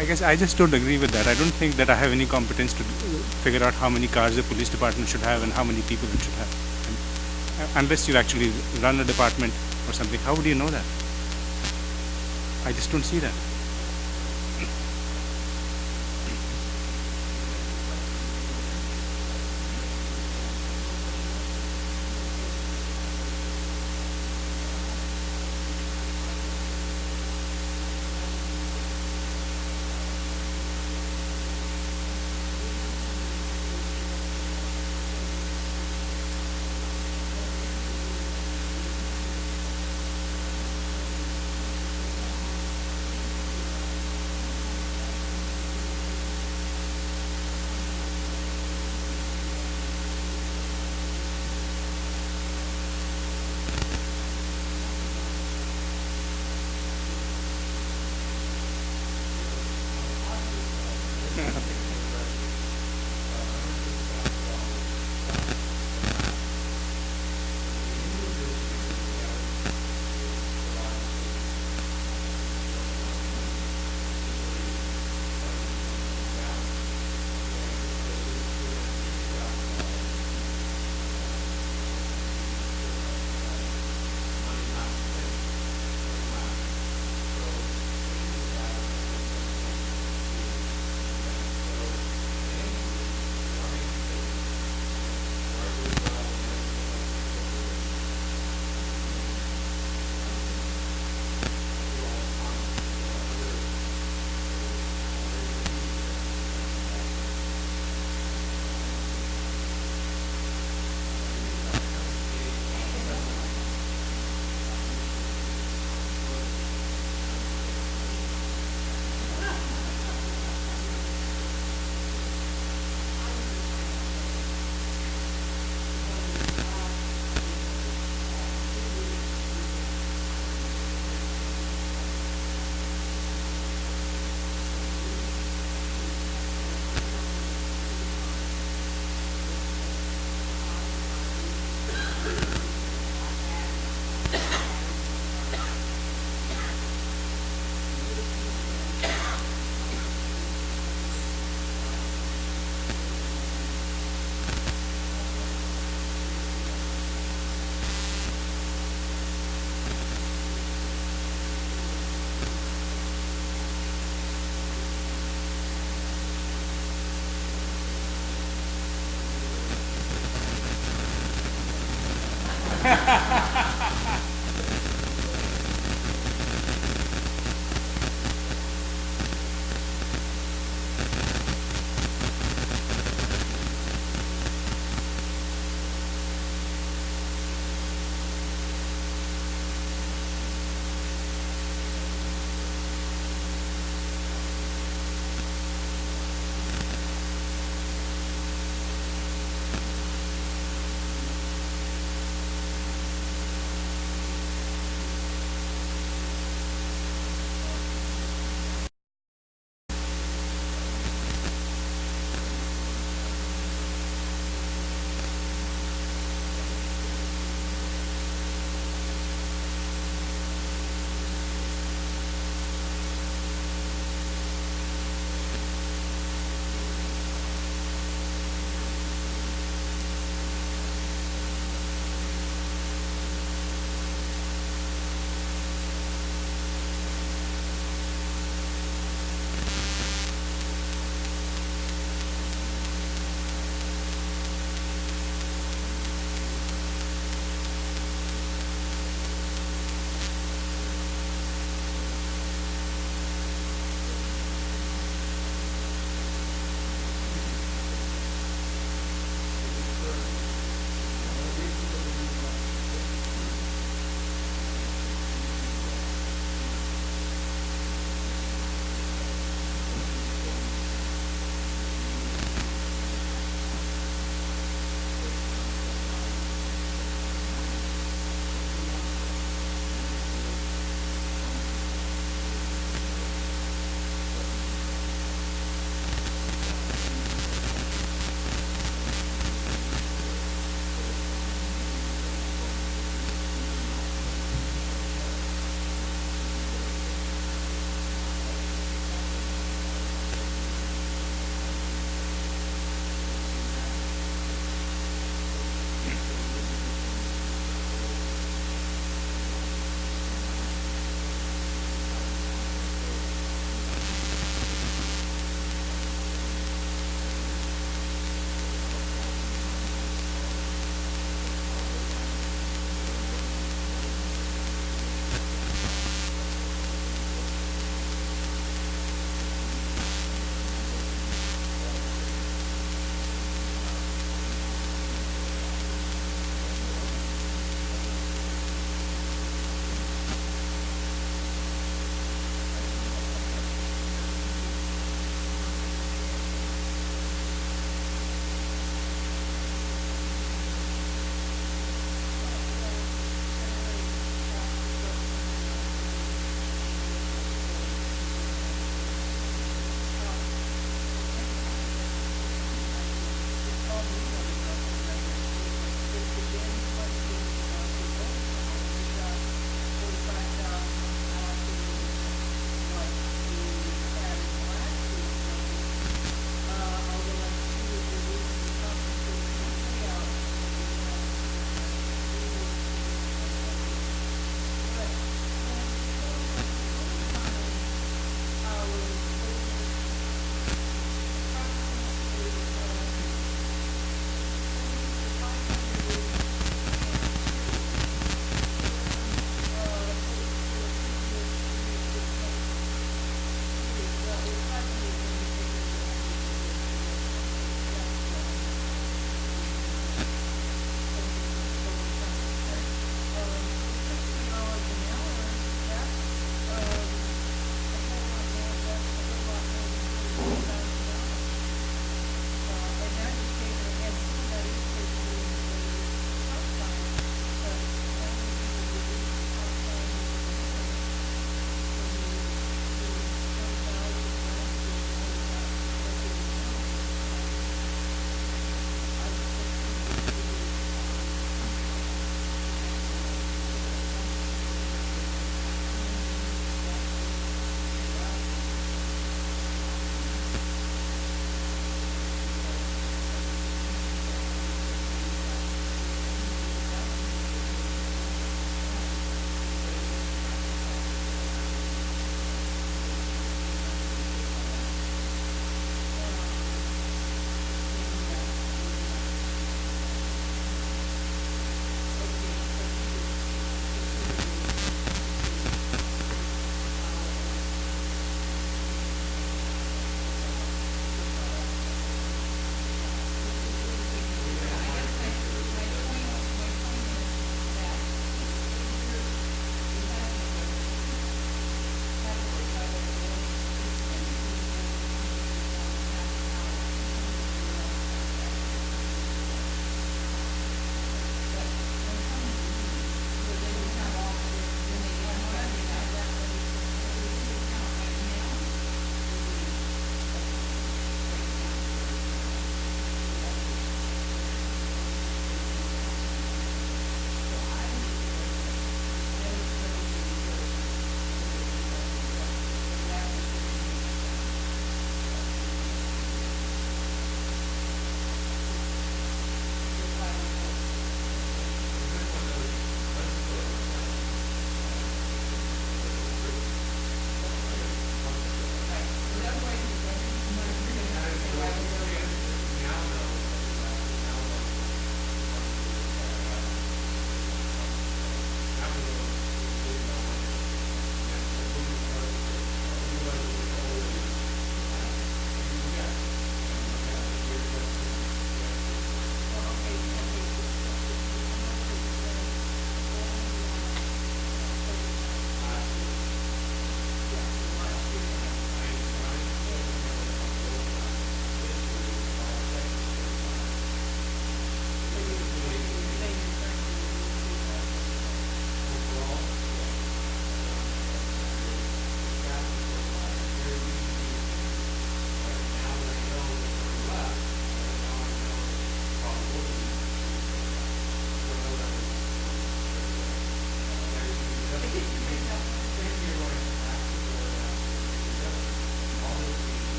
I guess I just don't agree with that. I don't think that I have any competence to figure out how many cars the police department should have and how many people it should have. And unless you actually run a department or something, how would you know that? I just don't see that.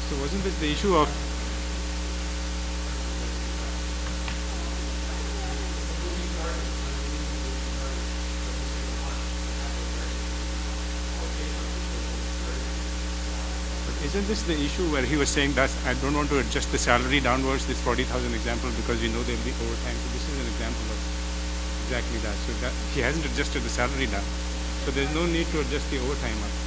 So wasn't this the issue of isn't this the issue where he was saying that I don't want to adjust the salary downwards, this 40,000 example, because we know there'll be overtime. So this is an example of exactly that. So that he hasn't adjusted the salary down. So there's no need to adjust the overtime up.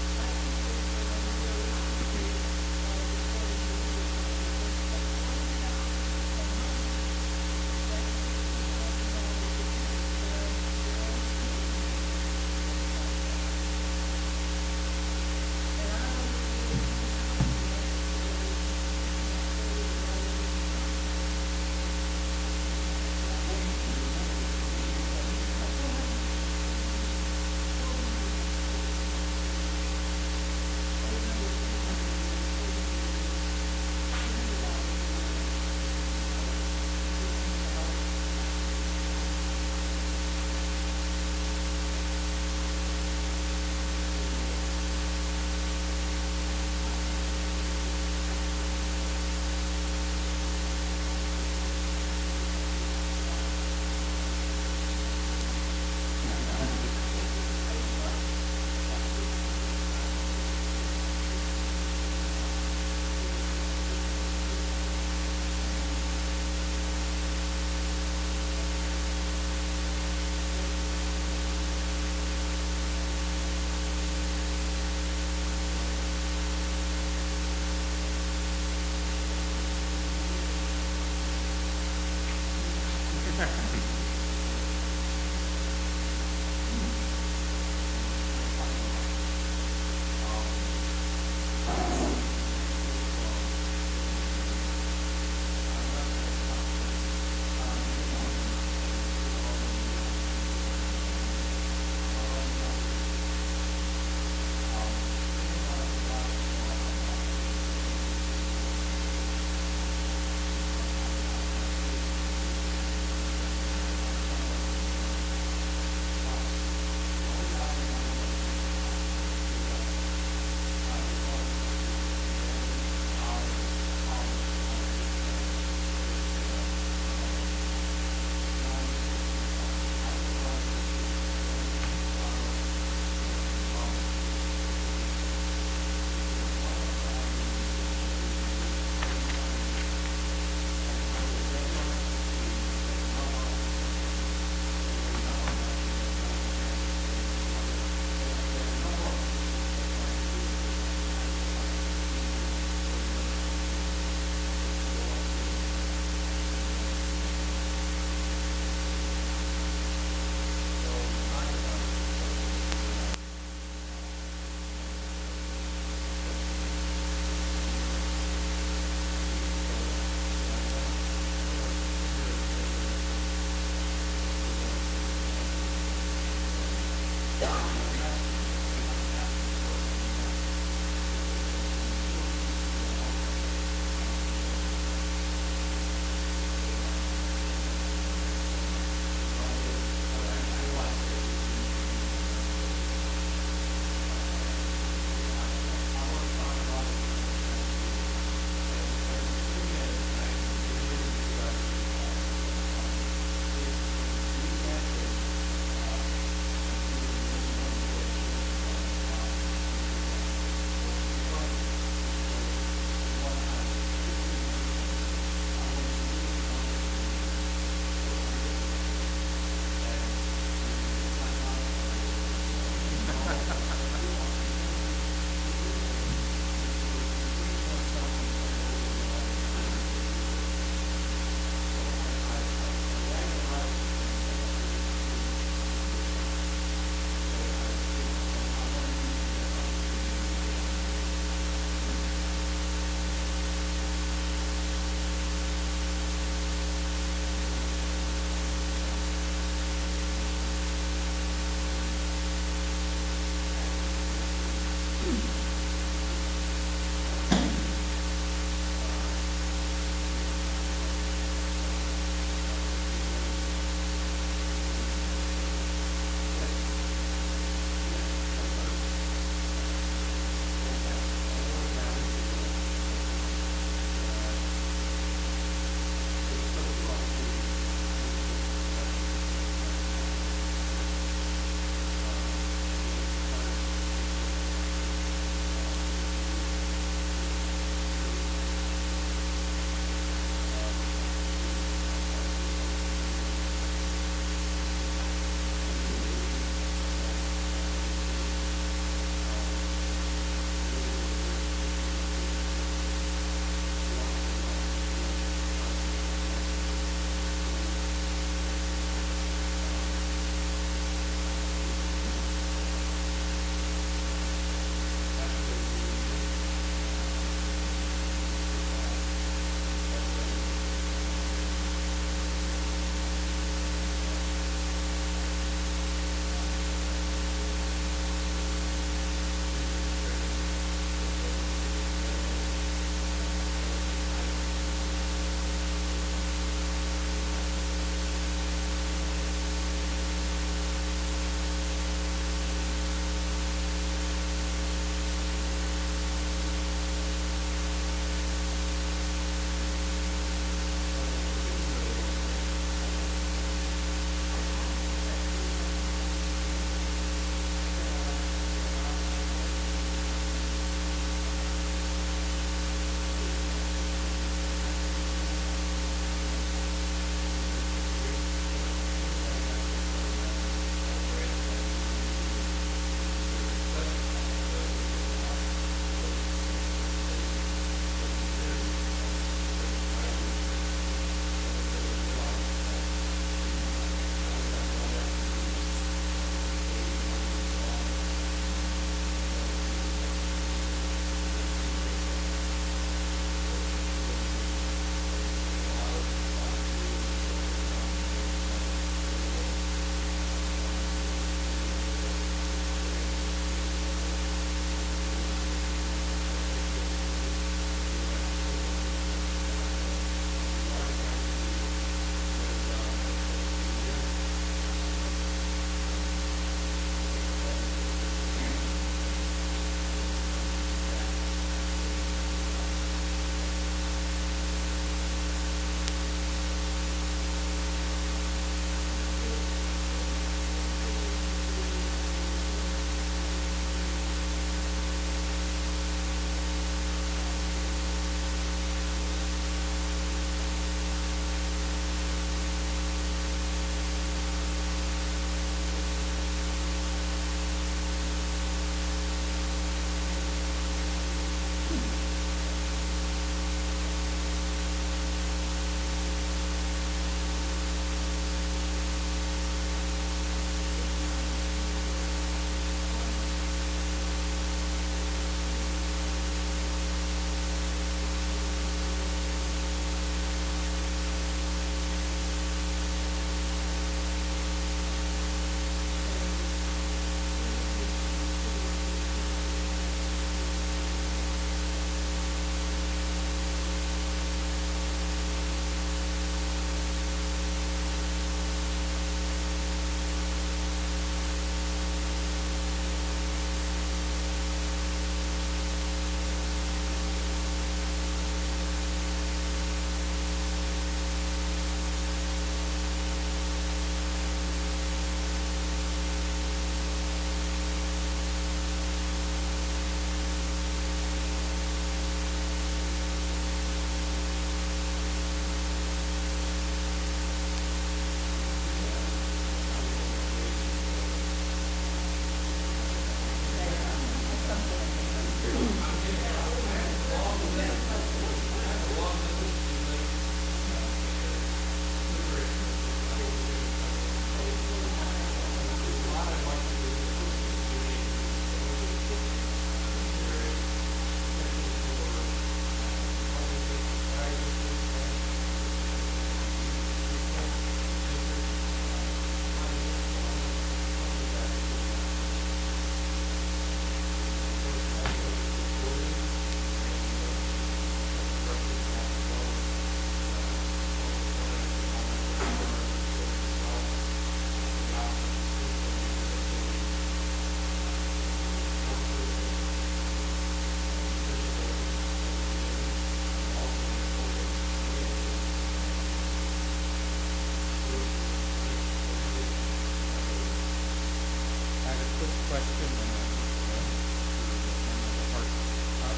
question, and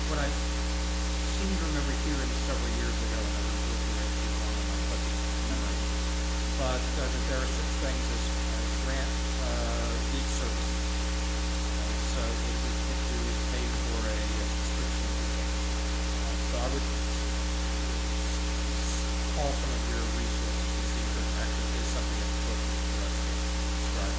what I seem to remember hearing several years ago, and I was looking at it on my budget memory, but that there are such things as grant lead services. So if you pay for a subscription to things. So I would call some of your resources and see if there actually is something that's appropriate for us to describe.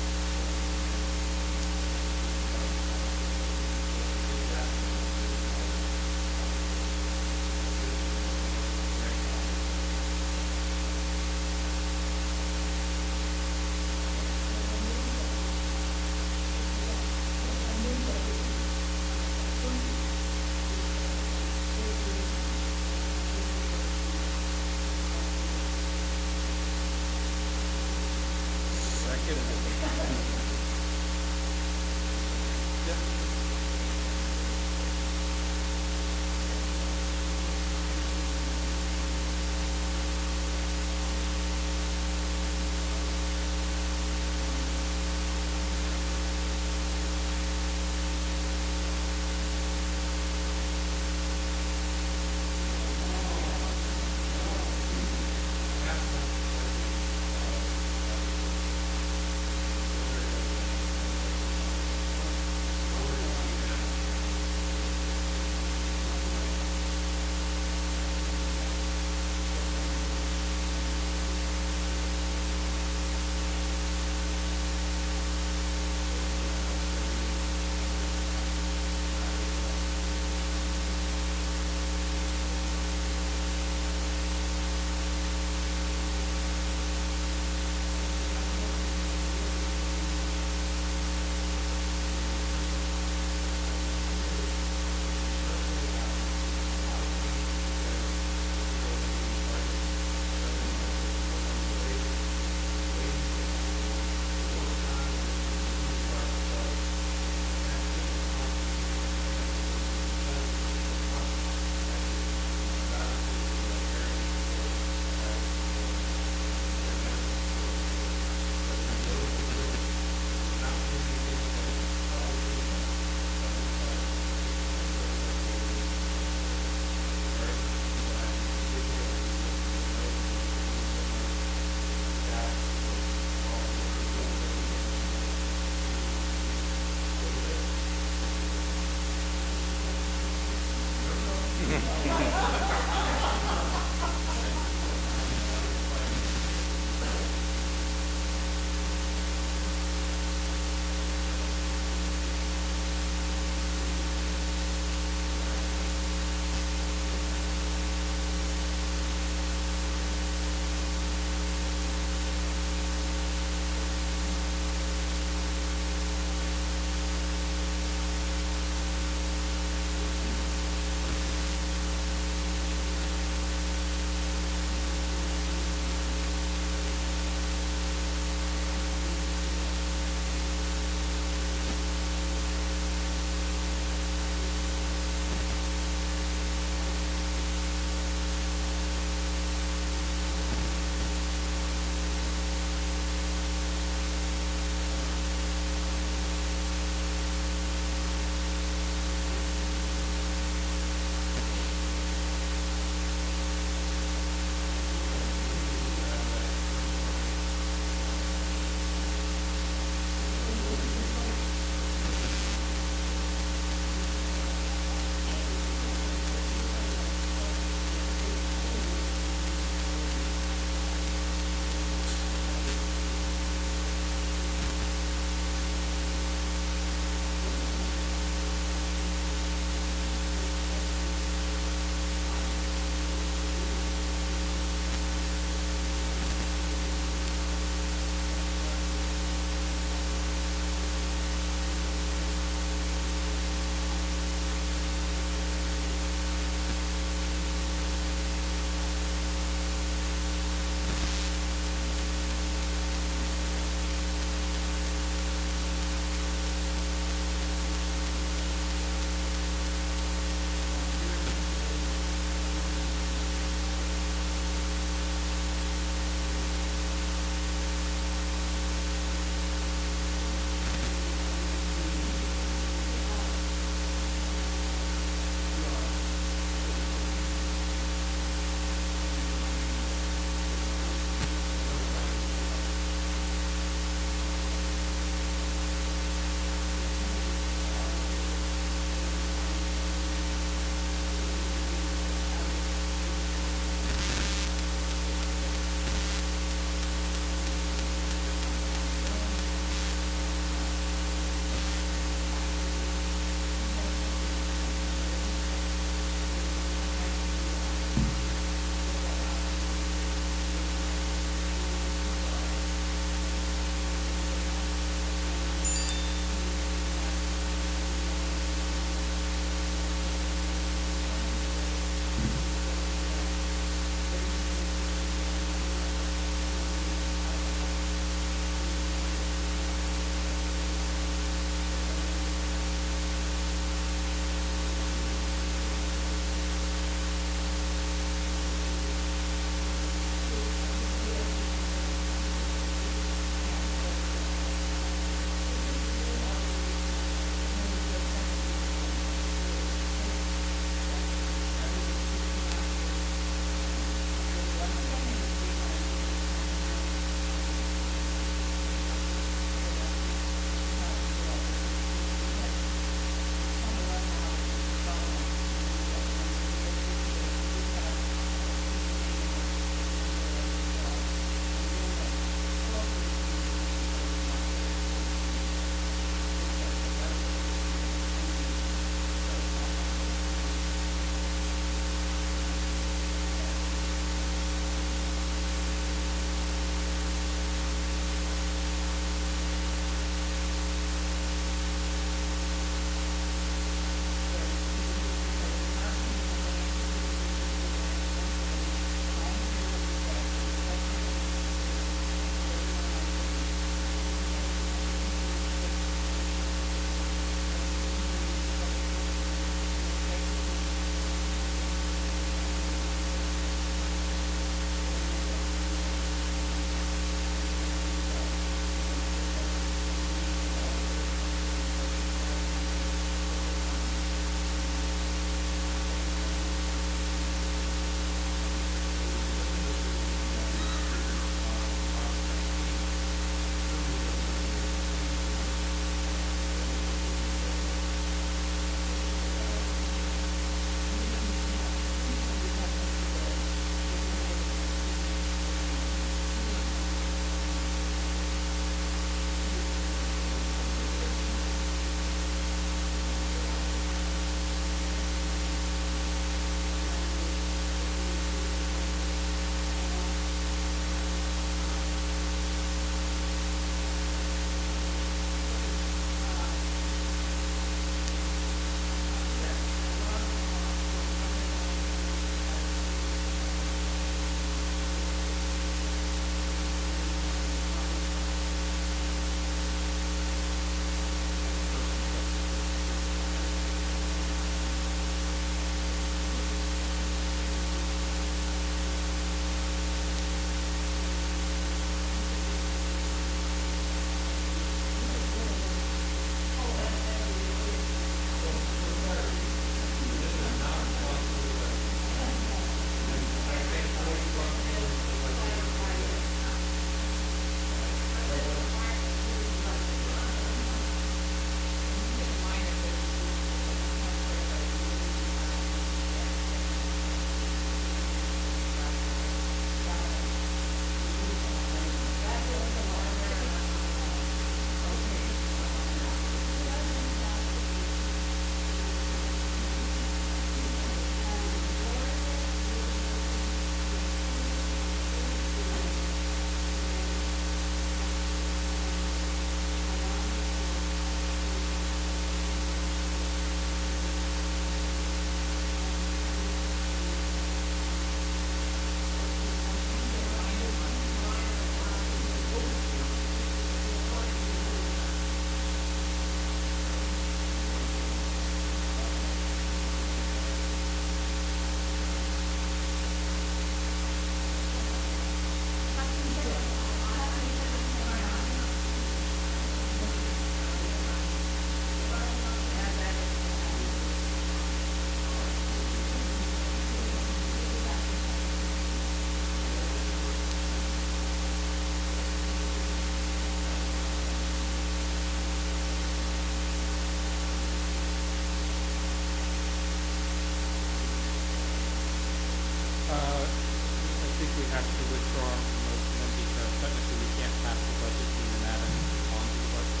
think we have to withdraw our motion then because technically we can't pass the budget and then add it on to the budget.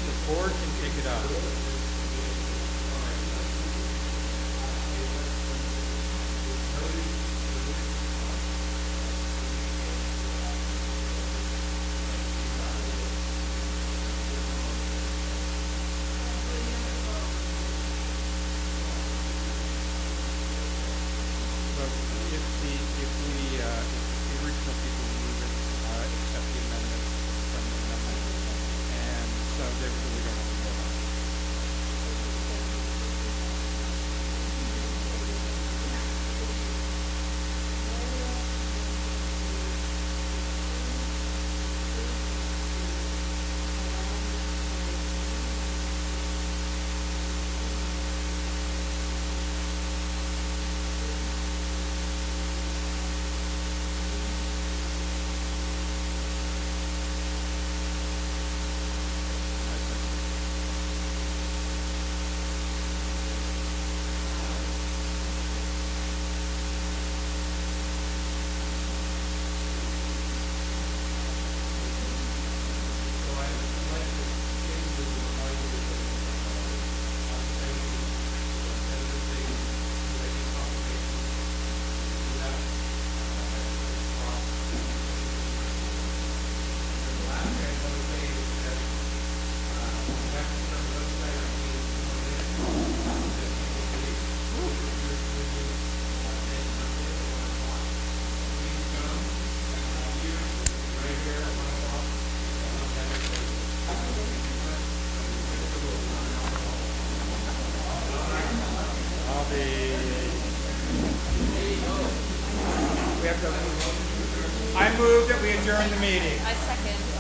The board can take it up. If the original people move it, accept the amendment, from the amendment, and so therefore we don't have to vote on it. I move that we adjourn the meeting. I second.